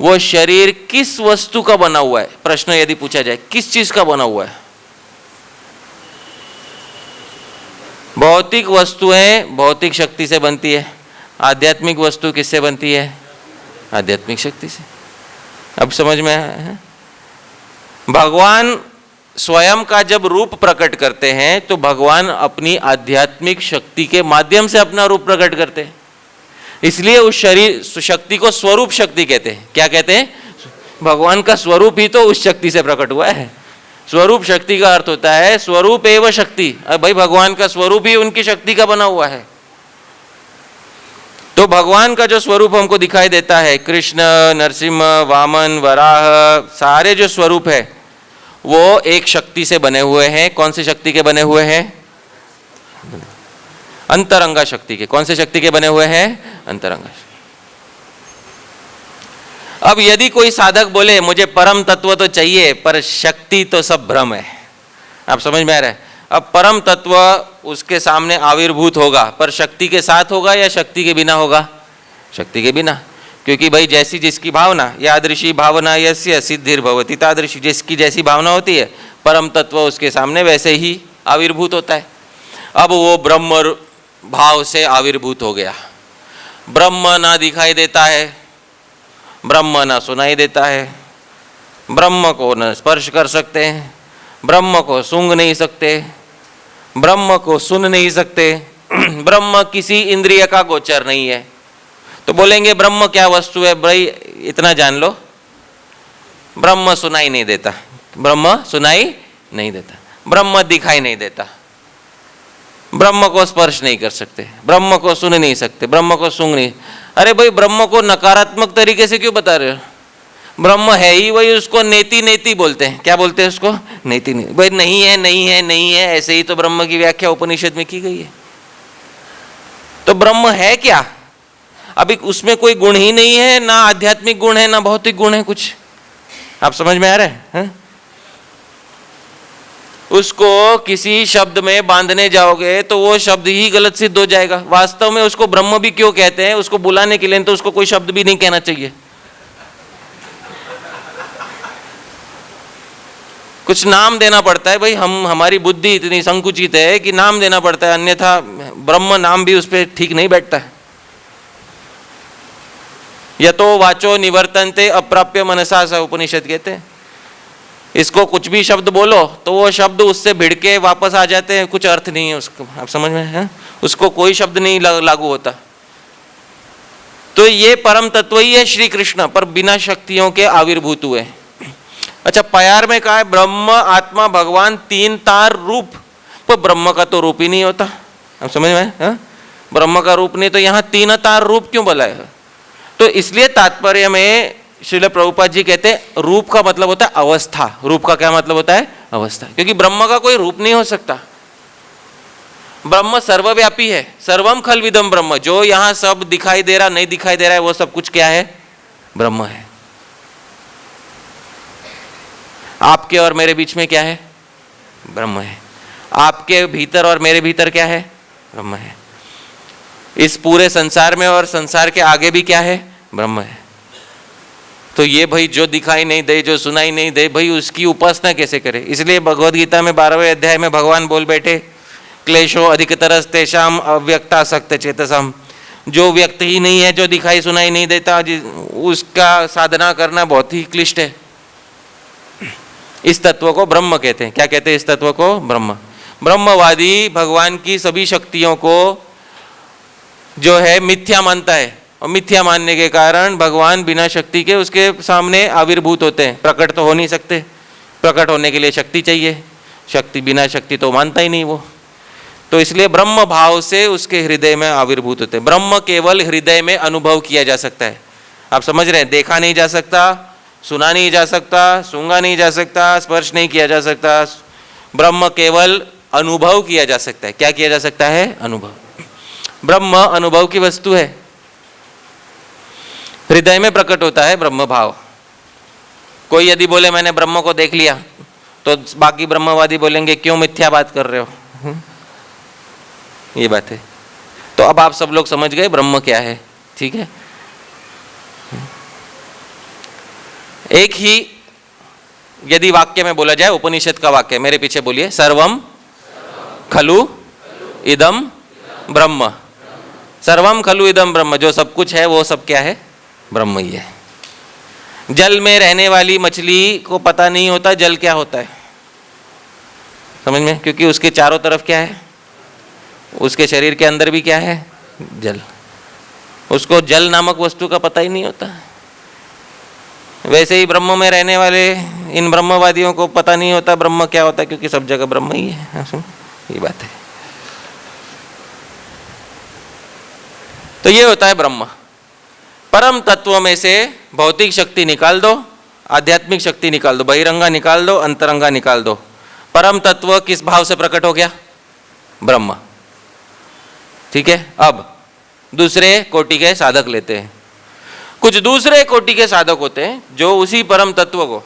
वो शरीर किस वस्तु का बना हुआ है? प्रश्न यदि पूछा जाए, किस चीज का बना हुआ है? भौतिक वस्तुएं भौतिक शक्ति से बनती है, आध्यात्मिक वस्तु किससे बनती है? आध्यात्मिक शक्ति से। अब समझ में आया है? भगवान स्वयं का जब रूप प्रकट करते हैं तो भगवान अपनी आध्यात्मिक शक्ति के माध्यम से अपना रूप प्रकट करते हैं। इसलिए उस शरीर शक्ति को स्वरूप शक्ति कहते हैं। क्या कहते हैं? भगवान का स्वरूप ही तो उस शक्ति से प्रकट हुआ है। स्वरूप शक्ति का अर्थ होता है स्वरूप एवं शक्ति। अब भाई भगवान का स्वरूप ही उनकी शक्ति का बना हुआ है। तो भगवान का जो स्वरूप हमको दिखाई देता है, कृष्ण, नरसिंह, वामन, वराह, सारे जो स्वरूप है वो एक शक्ति से बने हुए हैं। कौन सी शक्ति के बने हुए हैं? अंतरंगा शक्ति के। कौन से शक्ति के बने हुए हैं? अंतरंगा। अब यदि कोई साधक बोले मुझे परम तत्व तो चाहिए पर शक्ति तो सब भ्रम है, आप समझ में आ रहा है? अब परम तत्व उसके सामने आविर्भूत होगा, पर शक्ति के साथ होगा या शक्ति के बिना होगा? शक्ति के बिना। क्योंकि भाई जैसी जिसकी भावना, यादृशी भावना यस्य सिद्धिर्भवति तादृशी, जिसकी जैसी भावना होती है परम तत्व उसके सामने वैसे ही आविर्भूत होता है। अब वो ब्रह्म भाव से आविर्भूत हो गया। ब्रह्म ना दिखाई देता है, ब्रह्म ना सुनाई देता है, ब्रह्म को न स्पर्श कर सकते हैं, ब्रह्म को सूंघ नहीं सकते, ब्रह्म को सुन नहीं सकते, ब्रह्म किसी इंद्रिय का गोचर नहीं है। तो बोलेंगे ब्रह्म क्या वस्तु है? भाई इतना जान लो, ब्रह्म सुनाई नहीं देता, ब्रह्म सुनाई नहीं देता, ब्रह्म दिखाई नहीं देता, ब्रह्म को स्पर्श नहीं कर सकते, ब्रह्म को सुन नहीं सकते, ब्रह्म को सूंघ नहीं। अरे भाई ब्रह्म को नकारात्मक तरीके से क्यों बता रहे हो? ब्रह्म है ही वही, उसको नेति नेति बोलते हैं। क्या बोलते हैं उसको? नेति नेति। भाई नहीं है नहीं है नहीं है, ऐसे ही तो ब्रह्म की व्याख्या उपनिषद में की गई है। तो ब्रह्म है क्या? अभी उसमें कोई गुण ही नहीं है, ना आध्यात्मिक गुण है ना भौतिक गुण है कुछ। आप समझ में आ रहा है? उसको किसी शब्द में बांधने जाओगे तो वो शब्द ही गलत सिद्ध हो जाएगा। वास्तव में उसको ब्रह्म भी क्यों कहते हैं? उसको बुलाने के लिए तो उसको कोई शब्द भी नहीं कहना चाहिए, कुछ नाम देना पड़ता है। भाई हमारी बुद्धि इतनी संकुचित है कि नाम देना पड़ता है, अन्यथा ब्रह्म नाम भी उस पर ठीक नहीं बैठता है। यतो वाचो निवर्तन्ते अप्राप्य मनसा, सा उपनिषद कहते हैं। इसको कुछ भी शब्द बोलो तो वो शब्द उससे भिड़ के वापस आ जाते हैं, कुछ अर्थ नहीं है उसको। आप समझ में है? उसको कोई शब्द नहीं लागू होता। तो ये परम तत्व ही है श्री कृष्ण, पर बिना शक्तियों के आविर्भूत हुए। अच्छा, प्यार में कहा है ब्रह्म आत्मा भगवान तीन तार रूप, पर ब्रह्म का तो रूप ही नहीं होता। आप समझ में है? ब्रह्म का रूप नहीं तो यहाँ तीन तार रूप क्यों बोला है? तो इसलिए तात्पर्य में श्रील प्रभुपाद जी कहते हैं रूप का मतलब होता है अवस्था। रूप का क्या मतलब होता है? अवस्था। क्योंकि ब्रह्म का कोई रूप नहीं हो सकता। ब्रह्म सर्वव्यापी है, सर्वम खलविदम ब्रह्म। जो यहाँ सब दिखाई दे रहा नहीं दिखाई दे रहा है वो सब कुछ क्या है? ब्रह्म है। आपके और मेरे बीच में क्या है? ब्रह्म है। आपके भीतर और मेरे भीतर क्या है? ब्रह्म है। इस पूरे संसार में और संसार के आगे भी क्या है? ब्रह्म है। तो ये भाई जो दिखाई नहीं दे, जो सुनाई नहीं दे, भाई उसकी उपासना कैसे करे? इसलिए भगवद गीता में 12वें अध्याय में भगवान बोल बैठे, क्लेशो अधिकतरस्तेषाम अव्यक्तासक्त चेतसम। जो व्यक्त ही नहीं है, जो दिखाई सुनाई नहीं देता, उसका साधना करना बहुत ही क्लिष्ट है। इस तत्व को ब्रह्म कहते हैं। क्या कहते हैं इस तत्व को? ब्रह्म। ब्रह्मवादी भगवान की सभी शक्तियों को जो है मिथ्या मानता है, और मिथ्या मानने के कारण भगवान बिना शक्ति के उसके सामने आविर्भूत होते हैं। प्रकट तो हो नहीं सकते, प्रकट होने के लिए शक्ति चाहिए, शक्ति बिना शक्ति तो मानता ही नहीं वो। तो इसलिए ब्रह्म भाव से उसके हृदय में आविर्भूत होते हैं। ब्रह्म केवल हृदय में अनुभव किया जा सकता है। आप समझ रहे हैं? देखा नहीं जा सकता, सुना नहीं जा सकता, सूंघा नहीं जा सकता, स्पर्श नहीं किया जा सकता। ब्रह्म केवल अनुभव किया जा सकता है। क्या किया जा सकता है? अनुभव। ब्रह्म अनुभव की वस्तु है, हृदय में प्रकट होता है ब्रह्म भाव। कोई यदि बोले मैंने ब्रह्म को देख लिया, तो बाकी ब्रह्मवादी बोलेंगे क्यों मिथ्या बात कर रहे हो? ये बात है। तो अब आप सब लोग समझ गए ब्रह्म क्या है, ठीक है? एक ही यदि वाक्य में बोला जाए, उपनिषद का वाक्य, मेरे पीछे बोलिए, सर्वम खलु इदम ब्रह्म। सर्वम खलु इदम ब्रह्म, जो सब कुछ है वो सब क्या है? ब्रह्म ही है। जल में रहने वाली मछली को पता नहीं होता जल क्या होता है, समझ में? क्योंकि उसके चारों तरफ क्या है? उसके शरीर के अंदर भी क्या है? जल। उसको जल नामक वस्तु का पता ही नहीं होता। वैसे ही ब्रह्म में रहने वाले इन ब्रह्मवादियों को पता नहीं होता ब्रह्म क्या होता है, क्योंकि सब जगह ब्रह्म ही है। ये बात है। तो ये होता है ब्रह्म। परम तत्व में से भौतिक शक्ति निकाल दो, आध्यात्मिक शक्ति निकाल दो, बहिरंगा निकाल दो, अंतरंगा निकाल दो। परम तत्व किस भाव से प्रकट हो गया? ब्रह्म। ठीक है। अब दूसरे कोटि के साधक लेते हैं। कुछ दूसरे कोटि के साधक होते हैं जो उसी परम तत्व को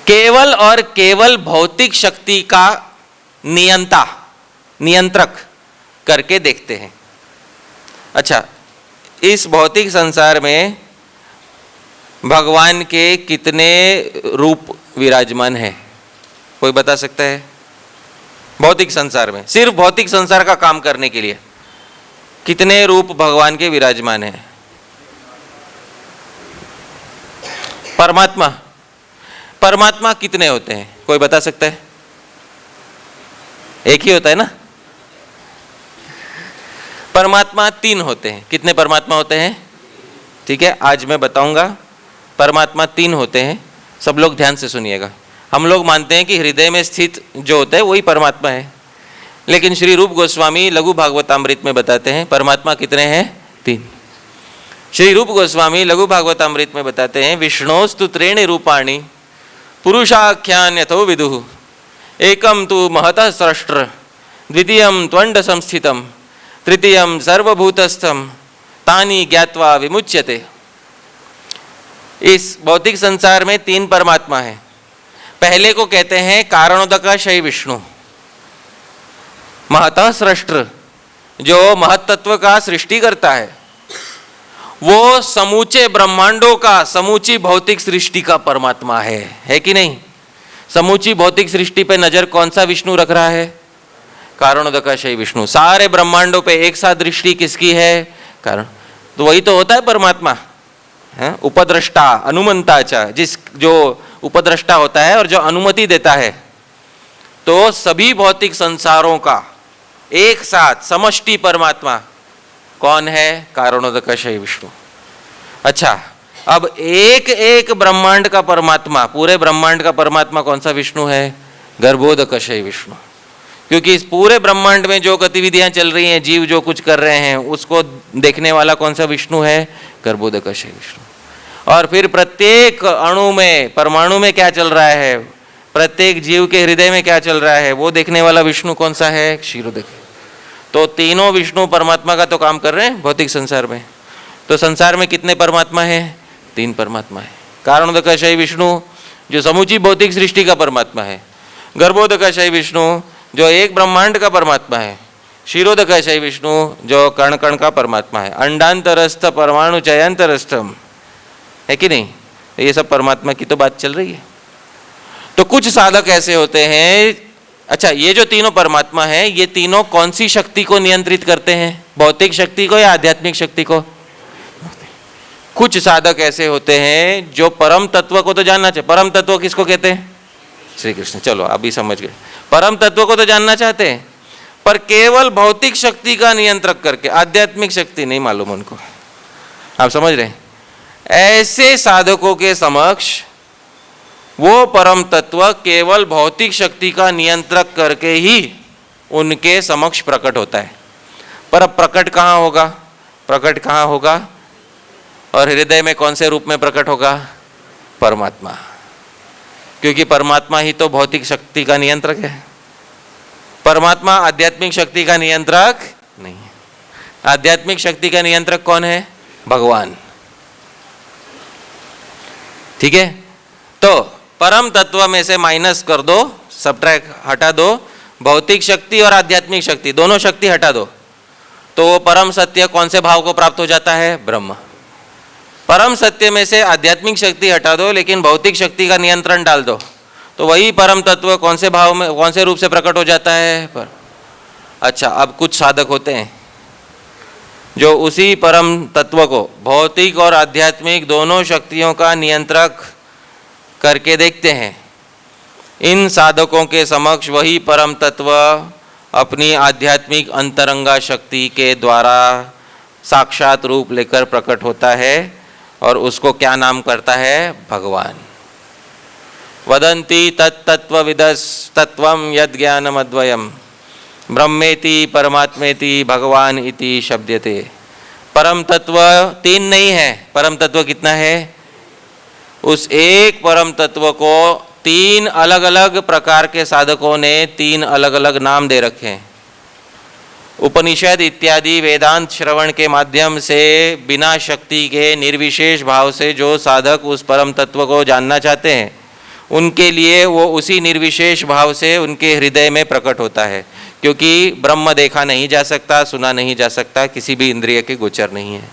केवल और केवल भौतिक शक्ति का नियंत्रक करके देखते हैं। अच्छा, इस भौतिक संसार में भगवान के कितने रूप विराजमान है? कोई बता सकता है? भौतिक संसार में, सिर्फ भौतिक संसार का काम करने के लिए कितने रूप भगवान के विराजमान हैं? परमात्मा, परमात्मा कितने होते हैं? कोई बता सकता है? एक ही होता है ना? परमात्मा 3 होते हैं। कितने परमात्मा होते हैं? ठीक है, आज मैं बताऊंगा। परमात्मा 3 होते हैं, सब लोग ध्यान से सुनिएगा। हम लोग मानते हैं कि हृदय में स्थित जो होता है वही परमात्मा है, लेकिन श्री रूप गोस्वामी लघु भागवतामृत में बताते हैं परमात्मा कितने हैं? 3। श्री रूप गोस्वामी लघु भागवतामृत में बताते हैं, विष्णोस्तु त्रीणि रूपाणि पुरुषाख्यान यथो विदुः, एकम तु महतः स्रष्टृ, द्वितीयं त्वंड संस्थितम, तृतीयं सर्वभूतस्थम, तानि ज्ञात्वा विमुच्यते। इस भौतिक संसार में 3 परमात्मा है। पहले को कहते हैं कारणोदकाशय विष्णु, महतः स्रष्टृ, जो महत्त्व का सृष्टि करता है। वो समूचे ब्रह्मांडों का, समूची भौतिक सृष्टि का परमात्मा है कि नहीं? समूची भौतिक सृष्टि पे नजर कौन सा विष्णु रख रहा है? कारणोदकाशय विष्णु। सारे ब्रह्मांडों पे एक साथ दृष्टि किसकी है? कारण। तो वही तो होता है परमात्मा, है? उपद्रष्टा अनुमंताचा, जिस जो उपद्रष्टा होता है और जो अनुमति देता है। तो सभी भौतिक संसारों का एक साथ समष्टि परमात्मा कौन है? कारणोदकाशय विष्णु। अच्छा, अब एक एक ब्रह्मांड का परमात्मा, पूरे ब्रह्मांड का परमात्मा कौन सा विष्णु है? गर्भोदकाशय विष्णु। क्योंकि इस पूरे ब्रह्मांड में जो गतिविधियां चल रही हैं, जीव जो कुछ कर रहे हैं, उसको देखने वाला कौन सा विष्णु है? गर्भोदकाशय विष्णु। और फिर प्रत्येक अणु में, परमाणु में क्या चल रहा है, प्रत्येक जीव के हृदय में क्या चल रहा है, वो देखने वाला विष्णु कौन सा है? क्षीरोदक। तो तीनों विष्णु परमात्मा का तो काम कर रहे हैं भौतिक संसार में। तो संसार में कितने परमात्मा है? 3 परमात्मा है। कारणोदकाशय विष्णु जो समूची भौतिक सृष्टि का परमात्मा है, गर्भोदकाशय विष्णु जो एक ब्रह्मांड का परमात्मा है, क्षीरोदकाशय विष्णु जो कण कण का परमात्मा है, अंडांतरस्थ परमाणु चयांतरस्थम है कि नहीं, ये सब परमात्मा की तो बात चल रही है। तो कुछ साधक ऐसे होते हैं, अच्छा ये जो तीनों परमात्मा है ये तीनों कौन सी शक्ति को नियंत्रित करते हैं, भौतिक शक्ति को या आध्यात्मिक शक्ति को? कुछ साधक ऐसे होते हैं जो परम तत्व को तो जानना चाहिए। परम तत्व किसको कहते हैं? श्री कृष्ण। चलो अभी समझ गए, परम तत्व को तो जानना चाहते हैं पर केवल भौतिक शक्ति का नियंत्रक करके, आध्यात्मिक शक्ति नहीं मालूम उनको। आप समझ रहे हैं? ऐसे साधकों के समक्ष वो परम तत्व केवल भौतिक शक्ति का नियंत्रक करके ही उनके समक्ष प्रकट होता है। पर अब प्रकट कहाँ होगा? प्रकट कहाँ होगा? और हृदय में कौन से रूप में प्रकट होगा? परमात्मा। क्योंकि परमात्मा ही तो भौतिक शक्ति का नियंत्रक है। परमात्मा आध्यात्मिक शक्ति का नियंत्रक नहीं है। आध्यात्मिक शक्ति का नियंत्रक कौन है? भगवान। ठीक है, तो परम तत्व में से माइनस कर दो, सबट्रैक्ट हटा दो, भौतिक शक्ति और आध्यात्मिक शक्ति दोनों शक्ति हटा दो, तो वो परम सत्य कौन से भाव को प्राप्त हो जाता है? ब्रह्म। परम सत्य में से आध्यात्मिक शक्ति हटा दो लेकिन भौतिक शक्ति का नियंत्रण डाल दो, तो वही परम तत्व कौन से भाव में, कौन से रूप से प्रकट हो जाता है? पर अच्छा, अब कुछ साधक होते हैं जो उसी परम तत्व को भौतिक और आध्यात्मिक दोनों शक्तियों का नियंत्रक करके देखते हैं। इन साधकों के समक्ष वही परम तत्व अपनी आध्यात्मिक अंतरंगा शक्ति के द्वारा साक्षात रूप लेकर प्रकट होता है और उसको क्या नाम करता है? भगवान। वदन्ति तत्तत्त्वविदस् तत्त्वं यद् ज्ञानमद्वयम् ब्रह्मेति परमात्मेति भगवान इति शब्दते। परम तत्व तीन नहीं है, परम तत्व कितना है? उस एक परम तत्व को तीन अलग अलग प्रकार के साधकों ने तीन अलग अलग नाम दे रखे हैं। उपनिषद इत्यादि वेदांत श्रवण के माध्यम से बिना शक्ति के निर्विशेष भाव से जो साधक उस परम तत्व को जानना चाहते हैं उनके लिए वो उसी निर्विशेष भाव से उनके हृदय में प्रकट होता है, क्योंकि ब्रह्म देखा नहीं जा सकता, सुना नहीं जा सकता, किसी भी इंद्रिय के गोचर नहीं है।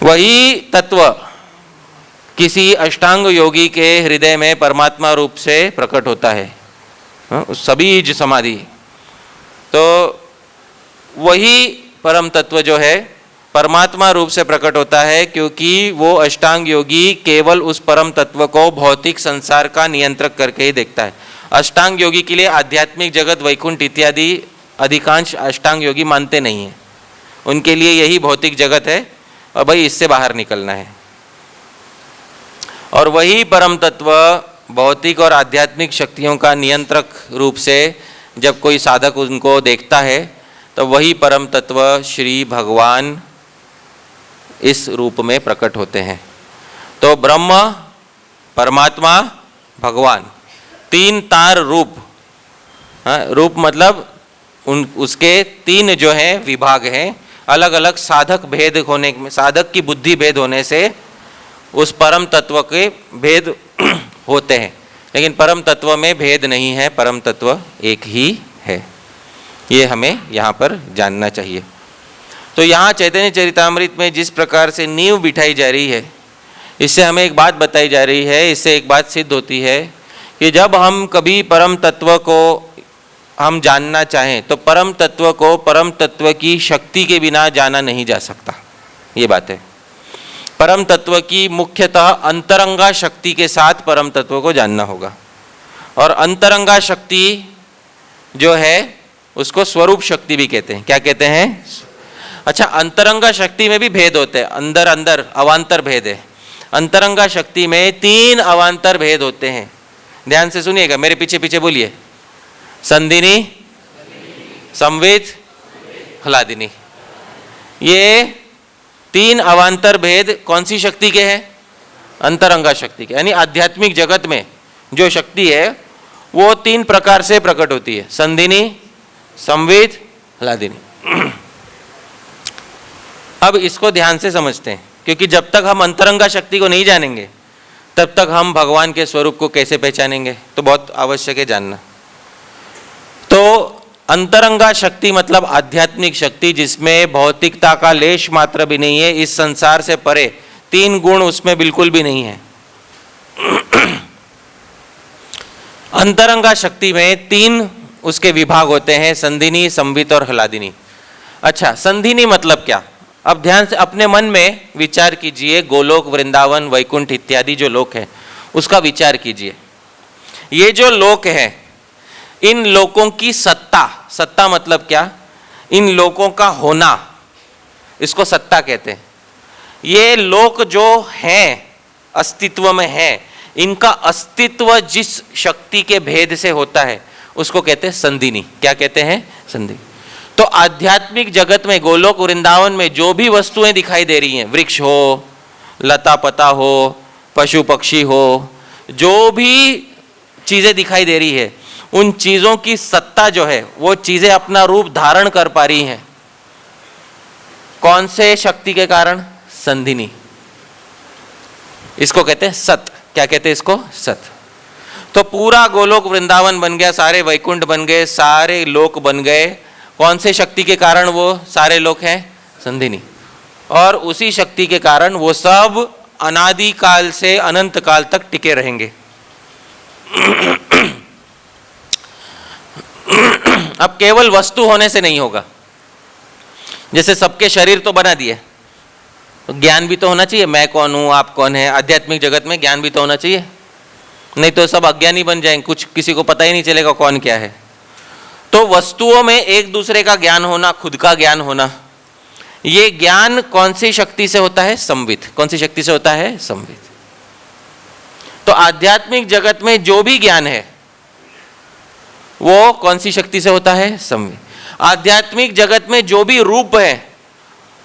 वही तत्व किसी अष्टांग योगी के हृदय में परमात्मा रूप से प्रकट होता है, सबीज समाधि। तो वही परम तत्व जो है परमात्मा रूप से प्रकट होता है, क्योंकि वो अष्टांग योगी केवल उस परम तत्व को भौतिक संसार का नियंत्रक करके ही देखता है। अष्टांग योगी के लिए आध्यात्मिक जगत, वैकुंठ इत्यादि अधिकांश अष्टांग योगी मानते नहीं हैं। उनके लिए यही भौतिक जगत है और भाई इससे बाहर निकलना है। और वही परम तत्व भौतिक और आध्यात्मिक शक्तियों का नियंत्रक रूप से जब कोई साधक उनको देखता है तो वही परम तत्व श्री भगवान इस रूप में प्रकट होते हैं। तो ब्रह्म, परमात्मा, भगवान, तीन तार रूप। रूप मतलब उसके तीन जो हैं विभाग हैं, अलग अलग साधक भेद होने में, साधक की बुद्धि भेद होने से उस परम तत्व के भेद होते हैं, लेकिन परम तत्व में भेद नहीं है, परम तत्व एक ही है। ये हमें यहाँ पर जानना चाहिए। तो यहाँ चैतन्य चरितामृत में जिस प्रकार से नींव बिठाई जा रही है, इससे हमें एक बात बताई जा रही है, इससे एक बात सिद्ध होती है कि जब हम कभी परम तत्व को हम जानना चाहें तो परम तत्व को परम तत्व की शक्ति के बिना जाना नहीं जा सकता। ये बात है। परम तत्व की मुख्यतः अंतरंगा शक्ति के साथ परम तत्व को जानना होगा। और अंतरंगा शक्ति जो है उसको स्वरूप शक्ति भी कहते हैं। क्या कहते हैं? अच्छा, अंतरंगा शक्ति में भी भेद होते हैं, अंदर अंदर अवान्तर भेद है। अंतरंगा शक्ति में तीन अवान्तर भेद होते हैं। ध्यान से सुनिएगा, मेरे पीछे पीछे बोलिए। संधिनी, संवित, ह्लादिनी। ये तीन अवान्तर भेद कौन सी शक्ति के हैं? अंतरंगा शक्ति के। यानी आध्यात्मिक जगत में जो शक्ति है वो तीन प्रकार से प्रकट होती है, संधिनी, संवित, ह्लादिनी। अब इसको ध्यान से समझते हैं, क्योंकि जब तक हम अंतरंगा शक्ति को नहीं जानेंगे तब तक हम भगवान के स्वरूप को कैसे पहचानेंगे? तो बहुत आवश्यक है जानना। तो अंतरंगा शक्ति मतलब आध्यात्मिक शक्ति, जिसमें भौतिकता का लेश मात्र भी नहीं है, इस संसार से परे 3 गुण उसमें बिल्कुल भी नहीं है। अंतरंगा शक्ति में 3 उसके विभाग होते हैं, संधिनी, संवित और ह्लादिनी। अच्छा, संधिनी मतलब क्या? अब ध्यान से अपने मन में विचार कीजिए, गोलोक, वृंदावन, वैकुंठ इत्यादि जो लोक है उसका विचार कीजिए। ये जो लोक है, इन लोकों की सत्ता, सत्ता मतलब क्या? इन लोकों का होना, इसको सत्ता कहते हैं। ये लोक जो हैं, अस्तित्व में है, इनका अस्तित्व जिस शक्ति के भेद से होता है उसको कहते हैं संधिनी। क्या कहते हैं? संधि। तो आध्यात्मिक जगत में, गोलोक वृंदावन में जो भी वस्तुएं दिखाई दे रही हैं, वृक्ष हो, लता पता हो, पशु पक्षी हो, जो भी चीजें दिखाई दे रही है, उन चीजों की सत्ता जो है, वो चीजें अपना रूप धारण कर पा रही हैं। कौन से शक्ति के कारण? संधिनी। इसको कहते हैं सत। क्या कहते हैं इसको? सत। तो पूरा गोलोक वृंदावन बन गया, सारे वैकुंठ बन गए, सारे लोक बन गए। कौन से शक्ति के कारण वो सारे लोक हैं? संधिनी। और उसी शक्ति के कारण वो सब अनादि काल से अनंत काल तक टिके रहेंगे। अब केवल वस्तु होने से नहीं होगा। जैसे सबके शरीर तो बना दिए, तो ज्ञान भी तो होना चाहिए, मैं कौन हूं, आप कौन है। आध्यात्मिक जगत में ज्ञान भी तो होना चाहिए, नहीं तो सब अज्ञानी बन जाएंगे, कुछ किसी को पता ही नहीं चलेगा कौन क्या है। तो वस्तुओं में एक दूसरे का ज्ञान होना, खुद का ज्ञान होना, ये ज्ञान कौन सी शक्ति से होता है? संवित। कौन सी शक्ति से होता है? संवित। तो आध्यात्मिक जगत में जो भी ज्ञान है वो कौन सी शक्ति से होता है? संवित। आध्यात्मिक जगत में जो भी रूप है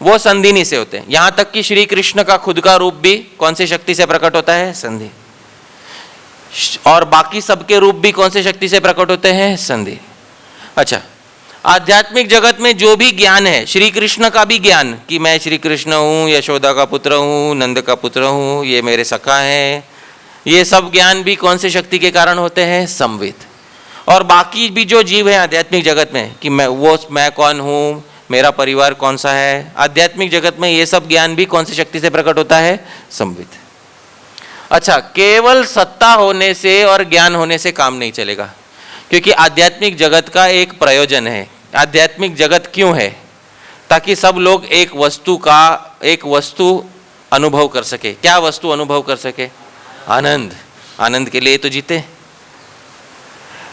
वो संधिनी से होते हैं। यहां तक कि श्री कृष्ण का खुद का रूप भी कौन सी शक्ति से प्रकट होता है? संधि। और बाकी सबके रूप भी कौन सी शक्ति से प्रकट होते हैं? संधि। अच्छा, आध्यात्मिक जगत में जो भी ज्ञान है, श्री कृष्ण का भी ज्ञान कि मैं श्री कृष्ण हूँ, यशोदा का पुत्र हूँ, नंद का पुत्र हूँ, ये मेरे सखा हैं, ये सब ज्ञान भी कौन सी शक्ति के कारण होते हैं? संवित। और बाकी भी जो जीव है आध्यात्मिक जगत में कि मैं कौन हूँ, मेरा परिवार कौन सा है, आध्यात्मिक जगत में ये सब ज्ञान भी कौन सी शक्ति से प्रकट होता है? संवित। अच्छा, केवल सत्ता होने से और ज्ञान होने से काम नहीं चलेगा, क्योंकि आध्यात्मिक जगत का एक प्रयोजन है। आध्यात्मिक जगत क्यों है? ताकि सब लोग एक वस्तु अनुभव कर सके। क्या वस्तु अनुभव कर सके? आनंद। आनंद के लिए तो जीते।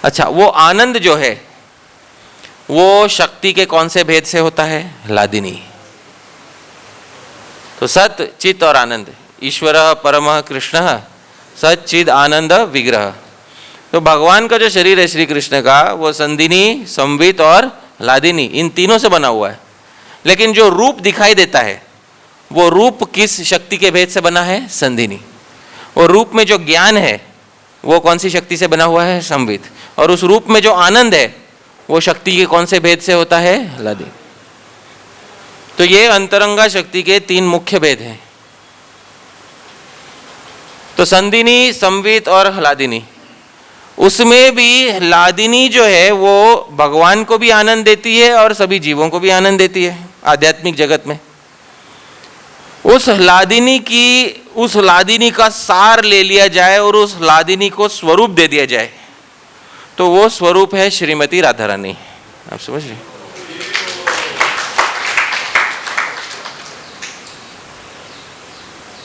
अच्छा, वो आनंद जो है वो शक्ति के कौन से भेद से होता है? ह्लादिनी। तो सत, चित और आनंद, ईश्वर परमः कृष्ण सत चिद आनंद विग्रह। तो भगवान का जो शरीर है श्री कृष्ण का, वो संधिनी, संवित और ह्लादिनी, इन तीनों से बना हुआ है। लेकिन जो रूप दिखाई देता है वो रूप किस शक्ति के भेद से बना है? संधिनी। और रूप में जो ज्ञान है वो कौन सी शक्ति से बना हुआ है? संवित। और उस रूप में जो आनंद है वो शक्ति के कौन से भेद से होता है? ह्लादिनी। तो ये अंतरंगा शक्ति के 3 मुख्य भेद हैं। तो संधिनी, संवित और ह्लादिनी, उसमें भी ह्लादिनी जो है वो भगवान को भी आनंद देती है और सभी जीवों को भी आनंद देती है आध्यात्मिक जगत में। उस ह्लादिनी का सार ले लिया जाए और उस ह्लादिनी को स्वरूप दे दिया जाए तो वो स्वरूप है श्रीमती राधा रानी। आप समझ रहे?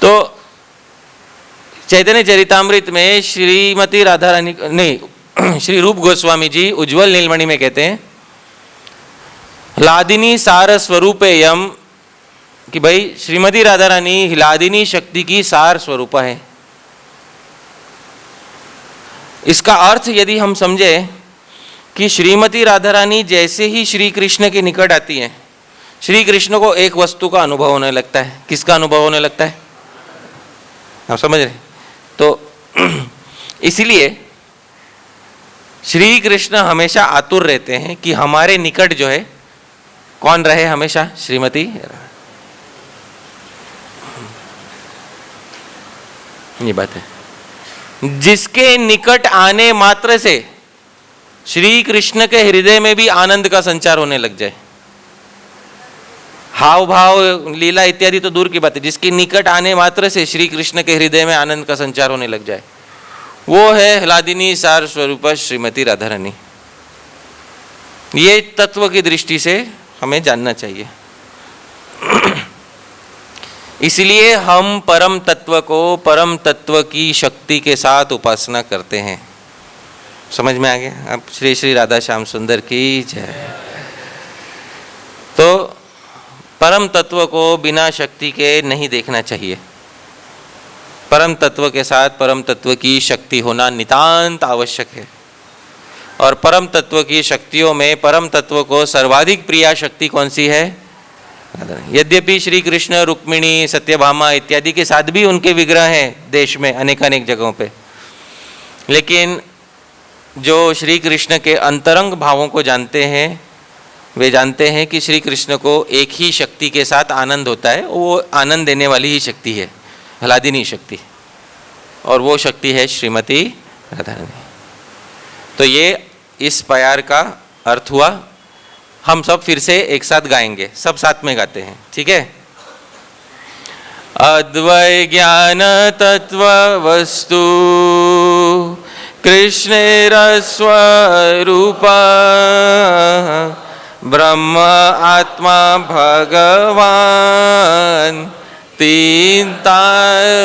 तो चैतन्य चरितामृत में श्रीमती राधा रानी नहीं, श्री रूप गोस्वामी जी उज्ज्वल नीलमणि में कहते हैं ह्लादिनी सार स्वरूपेयम, कि भाई श्रीमती राधा रानी ह्लादिनी शक्ति की सार स्वरूप है। इसका अर्थ यदि हम समझे कि श्रीमती राधा रानी जैसे ही श्री कृष्ण के निकट आती हैं, श्री कृष्ण को एक वस्तु का अनुभव होने लगता है। किसका अनुभव होने लगता है? आप समझ रहे? तो इसीलिए श्री कृष्ण हमेशा आतुर रहते हैं कि हमारे निकट जो है कौन रहे? हमेशा श्रीमती। ये बात है। जिसके निकट आने मात्र से श्री कृष्ण के हृदय में भी आनंद का संचार होने लग जाए। हाव भाव लीला इत्यादि तो दूर की बात है, जिसके निकट आने मात्र से श्री कृष्ण के हृदय में आनंद का संचार होने लग जाए, वो है ह्लादिनी सार स्वरूपा श्रीमती राधा रानी। ये तत्व की दृष्टि से हमें जानना चाहिए। इसलिए हम परम तत्व को परम तत्व की शक्ति के साथ उपासना करते हैं। समझ में आ गया? अब श्री श्री राधा श्याम सुंदर की जय। तो परम तत्व को बिना शक्ति के नहीं देखना चाहिए। परम तत्व के साथ परम तत्व की शक्ति होना नितांत आवश्यक है। और परम तत्व की शक्तियों में परम तत्व को सर्वाधिक प्रिय शक्ति कौन सी है? यद्यपि श्री कृष्ण, रुक्मिणी, सत्यभामा इत्यादि के साथ भी उनके विग्रह हैं देश में अनेकानेक जगहों पे, लेकिन जो श्री कृष्ण के अंतरंग भावों को जानते हैं वे जानते हैं कि श्री कृष्ण को एक ही शक्ति के साथ आनंद होता है, वो आनंद देने वाली ही शक्ति है, ह्लादिनी शक्ति, और वो शक्ति है श्रीमती राधा रानी। तो ये इस प्यार का अर्थ हुआ। हम सब फिर से एक साथ गाएंगे, सब साथ में गाते हैं, ठीक है? अद्वै ज्ञान तत्व वस्तु कृष्णेर स्वरूप ब्रह्म आत्मा भगवान तीन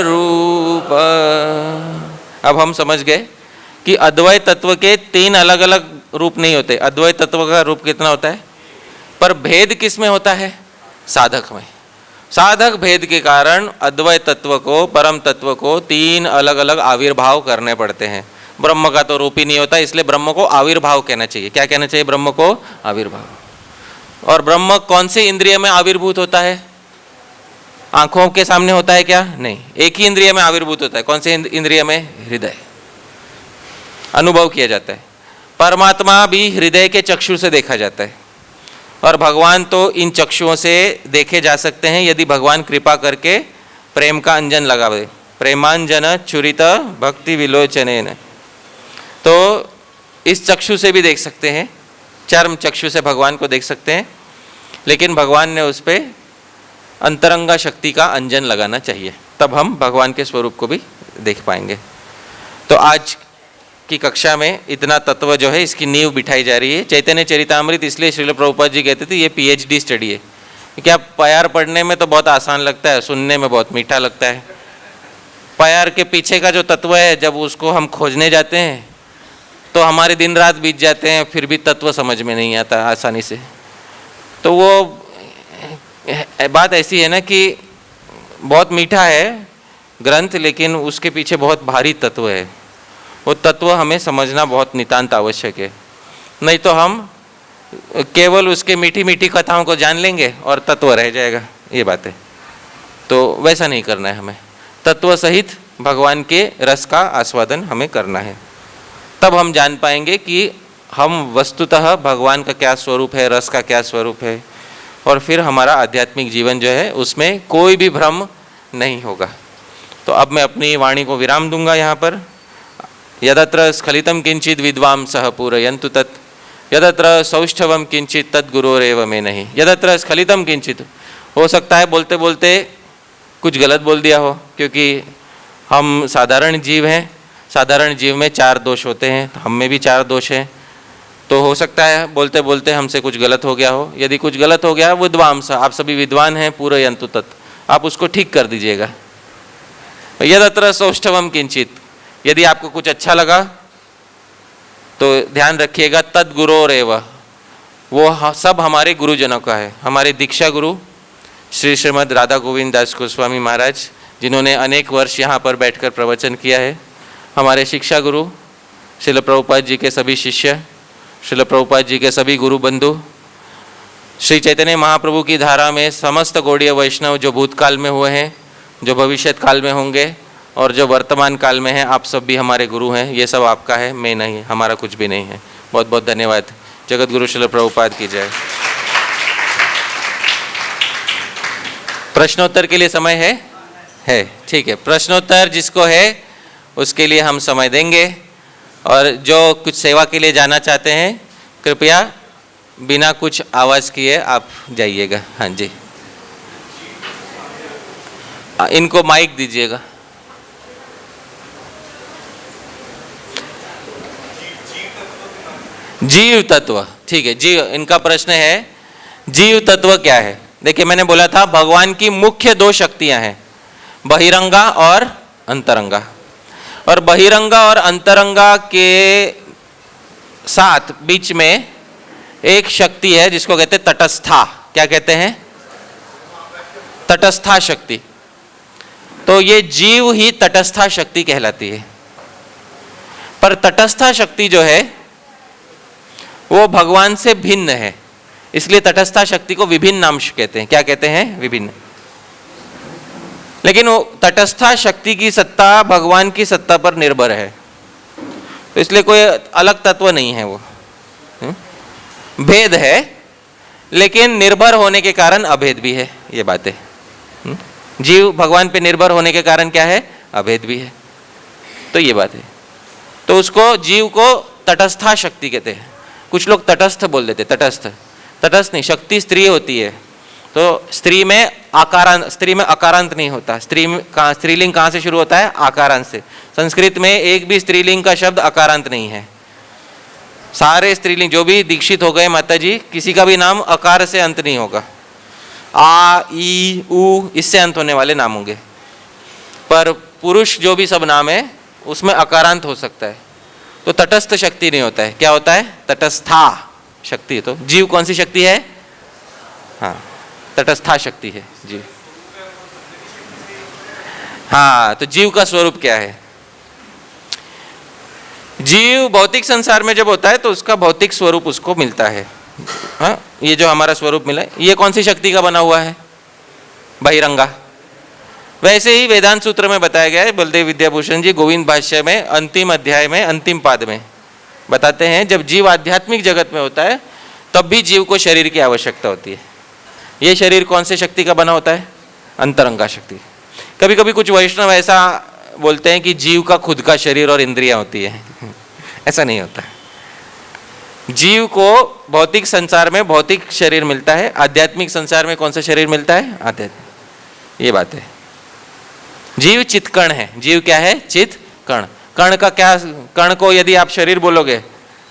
रूप। अब हम समझ गए कि अद्वैत तत्व के तीन अलग अलग रूप नहीं होते। अद्वैत तत्व का रूप कितना होता है, पर भेद किस में होता है? साधक में। साधक भेद के कारण अद्वैत तत्व को, परम तत्व को तीन अलग अलग आविर्भाव करने पड़ते हैं। ब्रह्म का तो रूप ही नहीं होता, इसलिए ब्रह्म को आविर्भाव कहना चाहिए। क्या कहना चाहिए? ब्रह्म को आविर्भाव। और ब्रह्म कौन से इंद्रिय में आविर्भूत होता है? आंखों के सामने होता है क्या? नहीं, एक ही इंद्रिय में आविर्भूत होता है। कौन से इंद्रिय में? हृदय। अनुभव किया जाता है। परमात्मा भी हृदय के चक्षु से देखा जाता है, और भगवान तो इन चक्षुओं से देखे जा सकते हैं यदि भगवान कृपा करके प्रेम का अंजन लगावे। प्रेमांजन छुरित भक्ति विलोचनेन। तो इस चक्षु से भी देख सकते हैं, चर्म चक्षु से भगवान को देख सकते हैं, लेकिन भगवान ने उस पर अंतरंगा शक्ति का अंजन लगाना चाहिए, तब हम भगवान के स्वरूप को भी देख पाएंगे। तो आज की कक्षा में इतना तत्व जो है इसकी नींव बिठाई जा रही है। चैतन्य चरितामृत इसलिए श्रील प्रभुपाद जी कहते थे ये PhD स्टडी है। क्या प्यार पढ़ने में तो बहुत आसान लगता है, सुनने में बहुत मीठा लगता है। प्यार के पीछे का जो तत्व है, जब उसको हम खोजने जाते हैं तो हमारे दिन रात बीत जाते हैं, फिर भी तत्व समझ में नहीं आता आसानी से। तो वो बात ऐसी है ना कि बहुत मीठा है ग्रंथ, लेकिन उसके पीछे बहुत भारी तत्व है। वो तत्व हमें समझना बहुत नितांत आवश्यक है, नहीं तो हम केवल उसके मीठी मीठी कथाओं को जान लेंगे और तत्व रह जाएगा। ये बात है, तो वैसा नहीं करना है हमें। तत्व सहित भगवान के रस का आस्वादन हमें करना है, तब हम जान पाएंगे कि हम वस्तुतः भगवान का क्या स्वरूप है, रस का क्या स्वरूप है, और फिर हमारा आध्यात्मिक जीवन जो है उसमें कोई भी भ्रम नहीं होगा। तो अब मैं अपनी वाणी को विराम दूंगा यहाँ पर। यदत्र स्खलितम किंचित विद्वांसः पूरयन्तु तत्, यदत्र सौष्ठवम किंचित तत् गुरोरेव में नहीं। यदत्र स्खलितम किंचित, हो सकता है बोलते बोलते कुछ गलत बोल दिया हो, क्योंकि हम साधारण जीव हैं। साधारण जीव में 4 दोष होते हैं, तो हम में भी 4 दोष हैं। तो हो सकता है बोलते बोलते हमसे कुछ गलत हो गया हो। यदि कुछ गलत हो गया, विद्वांस, आप सभी विद्वान हैं, पूरयन्तु तत्, आप उसको ठीक कर दीजिएगा। यदत्र सौष्ठवम किंचित, यदि आपको कुछ अच्छा लगा तो ध्यान रखिएगा तद गुरोरेव, वो सब हमारे गुरुजनों का है। हमारे दीक्षा गुरु श्री श्रीमद राधा गोविंद दास गोस्वामी महाराज, जिन्होंने अनेक वर्ष यहाँ पर बैठकर प्रवचन किया है। हमारे शिक्षा गुरु श्रील प्रभुपाद जी के सभी शिष्य, श्रील प्रभुपाद जी के सभी गुरु बंधु, श्री चैतन्य महाप्रभु की धारा में समस्त गौड़ीय वैष्णव जो भूतकाल में हुए हैं, जो भविष्यत काल में होंगे, और जो वर्तमान काल में हैं, आप सब भी हमारे गुरु हैं। ये सब आपका है, मैं नहीं, हमारा कुछ भी नहीं है। बहुत बहुत धन्यवाद। जगत गुरु श्रील प्रभुपाद की जय। प्रश्नोत्तर के लिए समय है? ठीक है। प्रश्नोत्तर जिसको है उसके लिए हम समय देंगे। और जो कुछ सेवा के लिए जाना चाहते हैं कृपया बिना कुछ आवाज़ किए आप जाइएगा। हाँ जी, इनको माइक दीजिएगा। जीव तत्व, ठीक है। जीव, इनका प्रश्न है जीव तत्व क्या है। देखिए मैंने बोला था भगवान की मुख्य दो शक्तियां हैं, बहिरंगा और अंतरंगा। और बहिरंगा और अंतरंगा के साथ बीच में एक शक्ति है जिसको कहते हैं तटस्था। क्या कहते हैं? तटस्था शक्ति। तो ये जीव ही तटस्था शक्ति कहलाती है। पर तटस्था शक्ति जो है वो भगवान से भिन्न है, इसलिए तटस्था शक्ति को विभिन्न नाम कहते हैं। क्या कहते हैं? विभिन्न। लेकिन वो तटस्था शक्ति की सत्ता भगवान की सत्ता पर निर्भर है, तो इसलिए कोई अलग तत्व नहीं है। वो भेद है, लेकिन निर्भर होने के कारण अभेद भी है। ये बात है। जीव भगवान पे निर्भर होने के कारण क्या है? अभेद भी है। तो ये बात है। तो उसको, जीव को तटस्था शक्ति कहते हैं। कुछ लोग तटस्थ बोल देते। तटस्थ, तटस्थ नहीं। शक्ति स्त्री होती है, तो स्त्री में अकारांत नहीं होता। स्त्रीलिंग कहाँ से शुरू होता है? आकारांत से। संस्कृत में एक भी स्त्रीलिंग का शब्द अकारांत नहीं है। सारे स्त्रीलिंग जो भी दीक्षित हो गए माता जी, किसी का भी नाम अकार से अंत नहीं होगा। आ, ई, उ इससे अंत होने वाले नाम होंगे। पर पुरुष जो भी सब नाम है उसमें अकारांत हो सकता है। तो तटस्थ शक्ति नहीं होता है। क्या होता है? तटस्था शक्ति। तो जीव कौन सी शक्ति है? हाँ, तटस्था शक्ति है जीव। हाँ, तो जीव का स्वरूप क्या है? जीव भौतिक संसार में जब होता है तो उसका भौतिक स्वरूप उसको मिलता है। हाँ, ये जो हमारा स्वरूप मिला है, ये कौन सी शक्ति का बना हुआ है? बहिरंगा। वैसे ही वेदांत सूत्र में बताया गया है। बलदेव विद्याभूषण जी गोविंद भाष्य में अंतिम अध्याय में अंतिम पाद में बताते हैं, जब जीव आध्यात्मिक जगत में होता है तब भी जीव को शरीर की आवश्यकता होती है। ये शरीर कौन से शक्ति का बना होता है? अंतरंगा शक्ति। कभी कभी कुछ वैष्णव ऐसा बोलते हैं कि जीव का खुद का शरीर और इंद्रियां होती है। ऐसा नहीं होता। जीव को भौतिक संसार में भौतिक शरीर मिलता है, आध्यात्मिक संसार में कौन सा शरीर मिलता है? आध्यात्मिक। ये बात है। जीव चित्कण है। जीव क्या है? चित कण। कण का क्या? कण को यदि आप शरीर बोलोगे,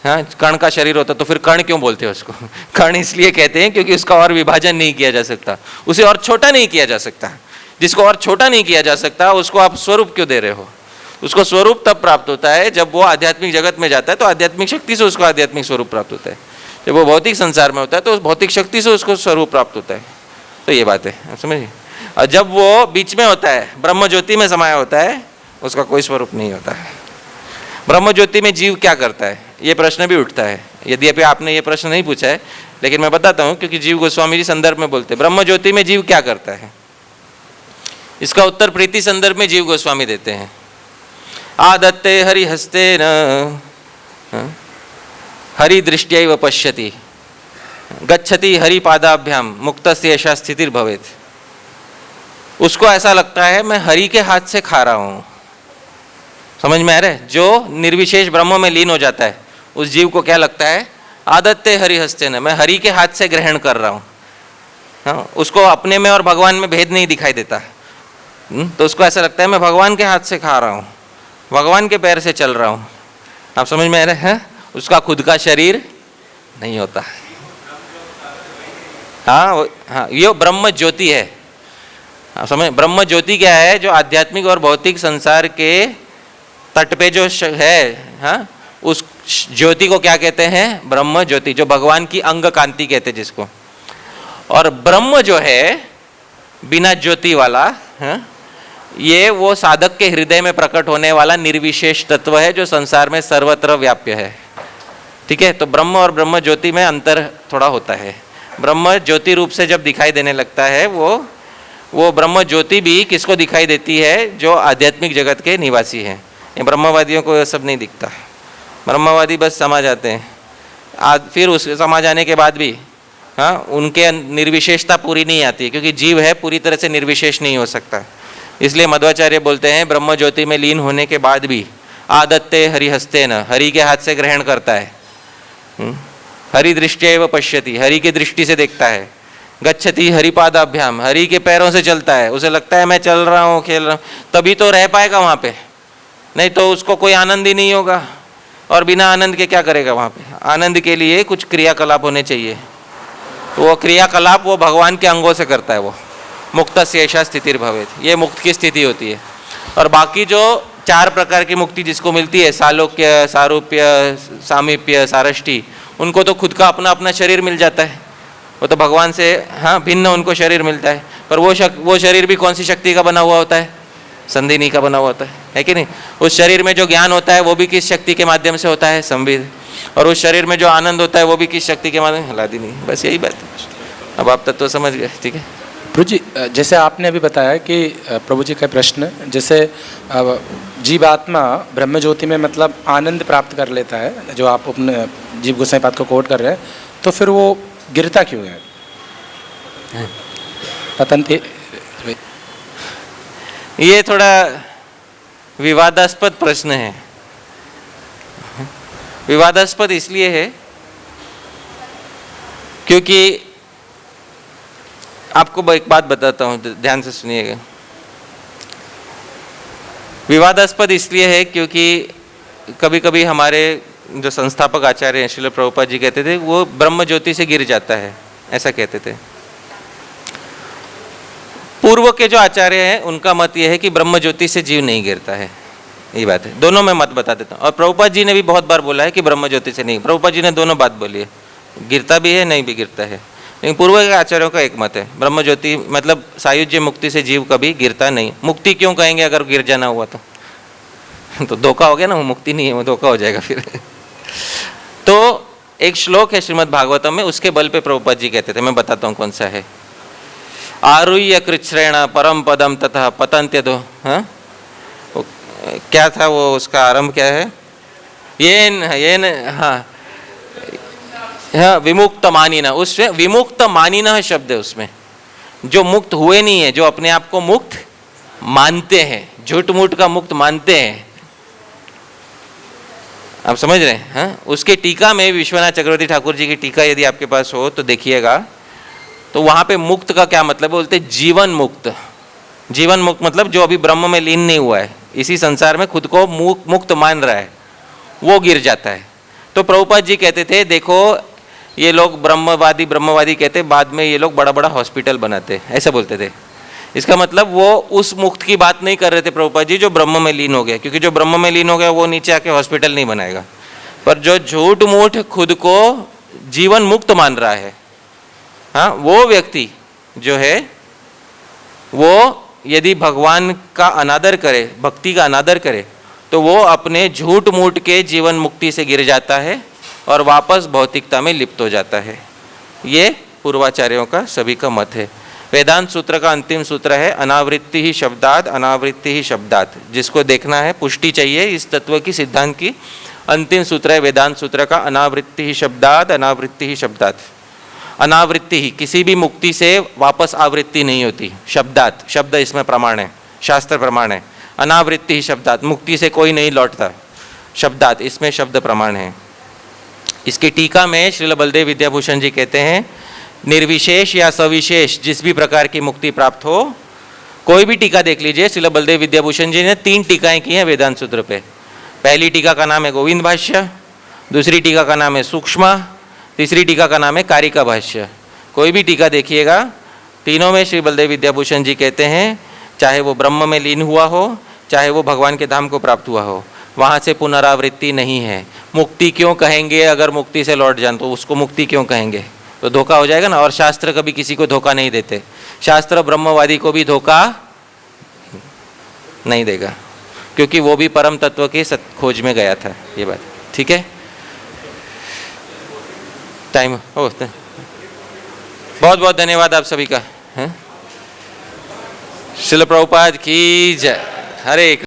हाँ, कण का शरीर होता तो फिर कण क्यों बोलते हो उसको? कण इसलिए कहते हैं क्योंकि उसका और विभाजन नहीं किया जा सकता, उसे और छोटा नहीं किया जा सकता। जिसको और छोटा नहीं किया जा सकता उसको आप स्वरूप क्यों दे रहे हो? उसको स्वरूप तब प्राप्त होता है जब वो आध्यात्मिक जगत में जाता है, तो आध्यात्मिक शक्ति से उसको आध्यात्मिक स्वरूप प्राप्त होता है। जब वो भौतिक संसार में होता है तो भौतिक शक्ति से उसको स्वरूप प्राप्त होता है। तो ये बात है, आप समझिए। और जब वो बीच में होता है, ब्रह्म ज्योति में समाया होता है, उसका कोई स्वरूप नहीं होता है। ब्रह्म ज्योति में जीव क्या करता है? ये प्रश्न भी उठता है। यद्यपि आपने ये प्रश्न नहीं पूछा है, लेकिन मैं बताता हूँ, क्योंकि जीव गोस्वामी जी संदर्भ में बोलते हैं ब्रह्म ज्योति में जीव क्या करता है। इसका उत्तर प्रीति संदर्भ में जीव गोस्वामी देते हैं। आदत्ते हरि हस्ते न हरि दृष्टैव पश्यति गच्छति हरि पादाभ्याम मुक्तस्य एषा स्थितिर्भवेत्। उसको ऐसा लगता है मैं हरि के हाथ से खा रहा हूँ। समझ में आ रहा है? जो निर्विशेष ब्रह्म में लीन हो जाता है उस जीव को क्या लगता है? आदत्ते हरि हस्ते न, मैं हरि के हाथ से ग्रहण कर रहा हूँ। हाँ, उसको अपने में और भगवान में भेद नहीं दिखाई देता। तो उसको ऐसा लगता है मैं भगवान के हाथ से खा रहा हूँ, भगवान के पैर से चल रहा हूँ। आप समझ में आ रहे हैं? उसका खुद का शरीर नहीं होता। हाँ हाँ, ये ब्रह्म ज्योति है। आप समझ, ब्रह्म ज्योति क्या है? जो आध्यात्मिक और भौतिक संसार के तट पे जो है, हाँ, उस ज्योति को क्या कहते हैं? ब्रह्म ज्योति, जो भगवान की अंग कांति कहते हैं जिसको। और ब्रह्म जो है बिना ज्योति वाला, हाँ, ये वो साधक के हृदय में प्रकट होने वाला निर्विशेष तत्व है जो संसार में सर्वत्र व्याप्य है। ठीक है? तो ब्रह्म और ब्रह्म ज्योति में अंतर थोड़ा होता है। ब्रह्म ज्योति रूप से जब दिखाई देने लगता है, वो ब्रह्म ज्योति भी किसको दिखाई देती है? जो आध्यात्मिक जगत के निवासी हैं। ये ब्रह्मवादियों को ये सब नहीं दिखता। ब्रह्मवादी बस समा जाते हैं। फिर उस समा जाने के बाद भी, हाँ, उनके निर्विशेषता पूरी नहीं आती, क्योंकि जीव है, पूरी तरह से निर्विशेष नहीं हो सकता। इसलिए मध्वाचार्य बोलते हैं ब्रह्म ज्योति में लीन होने के बाद भी आदत्ते हरि हस्ते न, हरि के हाथ से ग्रहण करता है। हरि दृष्टि पश्यति, हरि की दृष्टि से देखता है। गच्छति हरिपादाभ्याम, हरि के पैरों से चलता है। उसे लगता है मैं चल रहा हूँ, खेल रहा हूँ, तभी तो रह पाएगा वहाँ पे, नहीं तो उसको कोई आनंद ही नहीं होगा। और बिना आनंद के क्या करेगा वहाँ पे? आनंद के लिए कुछ क्रियाकलाप होने चाहिए। वो क्रियाकलाप वो भगवान के अंगों से करता है। वो मुक्त से ऐसा स्थितिर्भवेत्, ये मुक्त की स्थिति होती है। और बाकी जो 4 प्रकार की मुक्ति जिसको मिलती है, सालोक्य, सारूप्य, सामीप्य, सारष्टि, उनको तो खुद का अपना अपना शरीर मिल जाता है। वो तो भगवान से हाँ भिन्न उनको शरीर मिलता है। पर वो शरीर भी कौन सी शक्ति का बना हुआ होता है? संधिनी का बना हुआ होता है कि नहीं? उस शरीर में जो ज्ञान होता है वो भी किस शक्ति के माध्यम से होता है? संविद। और उस शरीर में जो आनंद होता है वो भी किस शक्ति के माध्यम? हलादिनी। बस यही बात है। अब आप तत्व समझ गए, ठीक है? प्रभु जी, जैसे आपने अभी बताया कि प्रभु जी का प्रश्न, जैसे जीवात्मा ब्रह्म ज्योति में मतलब आनंद प्राप्त कर लेता है, जो आप अपने जीव गोसाई पाद को कोट कर रहे हैं, तो फिर वो गिरता क्यों है? पतंती। ये थोड़ा विवादास्पद प्रश्न है। विवादास्पद इसलिए है क्योंकि आपको एक बात बताता हूं, ध्यान से सुनिएगा। विवादास्पद इसलिए है क्योंकि कभी कभी हमारे जो संस्थापक आचार्य हैं श्रील प्रभुपाद जी कहते थे वो ब्रह्म ज्योति से गिर जाता है, ऐसा कहते थे। पूर्व के जो आचार्य हैं उनका मत यह है कि ब्रह्म ज्योति से जीव नहीं गिरता है। यही बात है। दोनों में मत बता देता हूँ। और प्रभुपाद जी ने भी बहुत बार बोला है कि ब्रह्म ज्योति से नहीं। प्रभुपाद जी ने दोनों बात बोली है, गिरता भी है, नहीं भी गिरता है। लेकिन पूर्व के आचार्यों का एक मत है, ब्रह्म ज्योति मतलब सायुज्य मुक्ति से जीव कभी गिरता नहीं। मुक्ति क्यों कहेंगे अगर गिर जाना हुआ तो धोखा हो गया ना, वो मुक्ति नहीं है, वो धोखा हो जाएगा फिर। तो एक श्लोक है श्रीमद् भागवतम में, उसके बल पे प्रभुपाद जी कहते थे, मैं बताता हूँ कौन सा है। आरुह्य कृच्छ्रेण परम पदम तथा पतंत्य दो। हाँ, क्या था वो, उसका आरंभ क्या है? हाँ, विमुक्त मानिना। उसमें विमुक्त मानिना शब्द है, उसमें जो मुक्त हुए नहीं है, जो अपने आप को मुक्त मानते हैं, झूठ मूठ का मुक्त मानते हैं। आप समझ रहे हैं? हाँ, उसके टीका में विश्वनाथ चक्रवर्ती ठाकुर जी की टीका यदि आपके पास हो तो देखिएगा, तो वहां पे मुक्त का क्या मतलब है? बोलते जीवन मुक्त। जीवन मुक्त मतलब जो अभी ब्रह्म में लीन नहीं हुआ है, इसी संसार में खुद को मुक्त मान रहा है, वो गिर जाता है। तो प्रभुपाद जी कहते थे देखो ये लोग ब्रह्मवादी कहते, बाद में ये लोग बड़ा बड़ा हॉस्पिटल बनाते, ऐसा बोलते थे। इसका मतलब वो उस मुक्त की बात नहीं कर रहे थे प्रभुपाद जी जो ब्रह्म में लीन हो गया, क्योंकि जो ब्रह्म में लीन हो गया वो नीचे आके हॉस्पिटल नहीं बनाएगा। पर जो झूठ मूठ खुद को जीवन मुक्त मान रहा है, हाँ, वो व्यक्ति जो है वो यदि भगवान का अनादर करे, भक्ति का अनादर करे, तो वो अपने झूठ मूठ के जीवन मुक्ति से गिर जाता है और वापस भौतिकता में लिप्त हो जाता है। ये पूर्वाचार्यों का सभी का मत है। वेदांत सूत्र का अंतिम सूत्र है अनावृत्ति ही शब्दात, अनावृत्ति ही शब्दात। जिसको देखना है, पुष्टि चाहिए इस तत्व की, सिद्धांत की, अंतिम सूत्र है वेदांत सूत्र का अनावृत्ति ही शब्दात, अनावृत्ति ही शब्दात। अनावृत्ति ही, किसी भी मुक्ति से वापस आवृत्ति नहीं होती। शब्दात, शब्द इसमें प्रमाण है, शास्त्र प्रमाण है। अनावृत्ति ही शब्दात, मुक्ति से कोई नहीं लौटता। शब्दात, इसमें शब्द प्रमाण है। इसकी टीका में श्रील बलदेव विद्याभूषण जी कहते हैं निर्विशेष या सविशेष जिस भी प्रकार की मुक्ति प्राप्त हो, कोई भी टीका देख लीजिए, श्रील बलदेव विद्याभूषण जी ने 3 टीकाएं की हैं वेदांत सूत्र पे। पहली टीका का नाम है गोविंद भाष्य, दूसरी टीका का नाम है सूक्ष्म, तीसरी टीका का नाम है कारिका भाष्य। कोई भी टीका देखिएगा, तीनों में श्री बलदेव विद्याभूषण जी कहते हैं चाहे वो ब्रह्म में लीन हुआ हो, चाहे वो भगवान के धाम को प्राप्त हुआ हो, वहाँ से पुनरावृत्ति नहीं है। मुक्ति क्यों कहेंगे? अगर मुक्ति से लौट जान तो उसको मुक्ति क्यों कहेंगे? तो धोखा हो जाएगा ना। और शास्त्र कभी किसी को धोखा नहीं देते। शास्त्र ब्रह्मवादी को भी धोखा नहीं देगा, क्योंकि वो भी परम तत्व के खोज में गया था। ये बात ठीक है। टाइम हो, बहुत बहुत धन्यवाद आप सभी का। श्रील प्रभुपाद की जय। हरे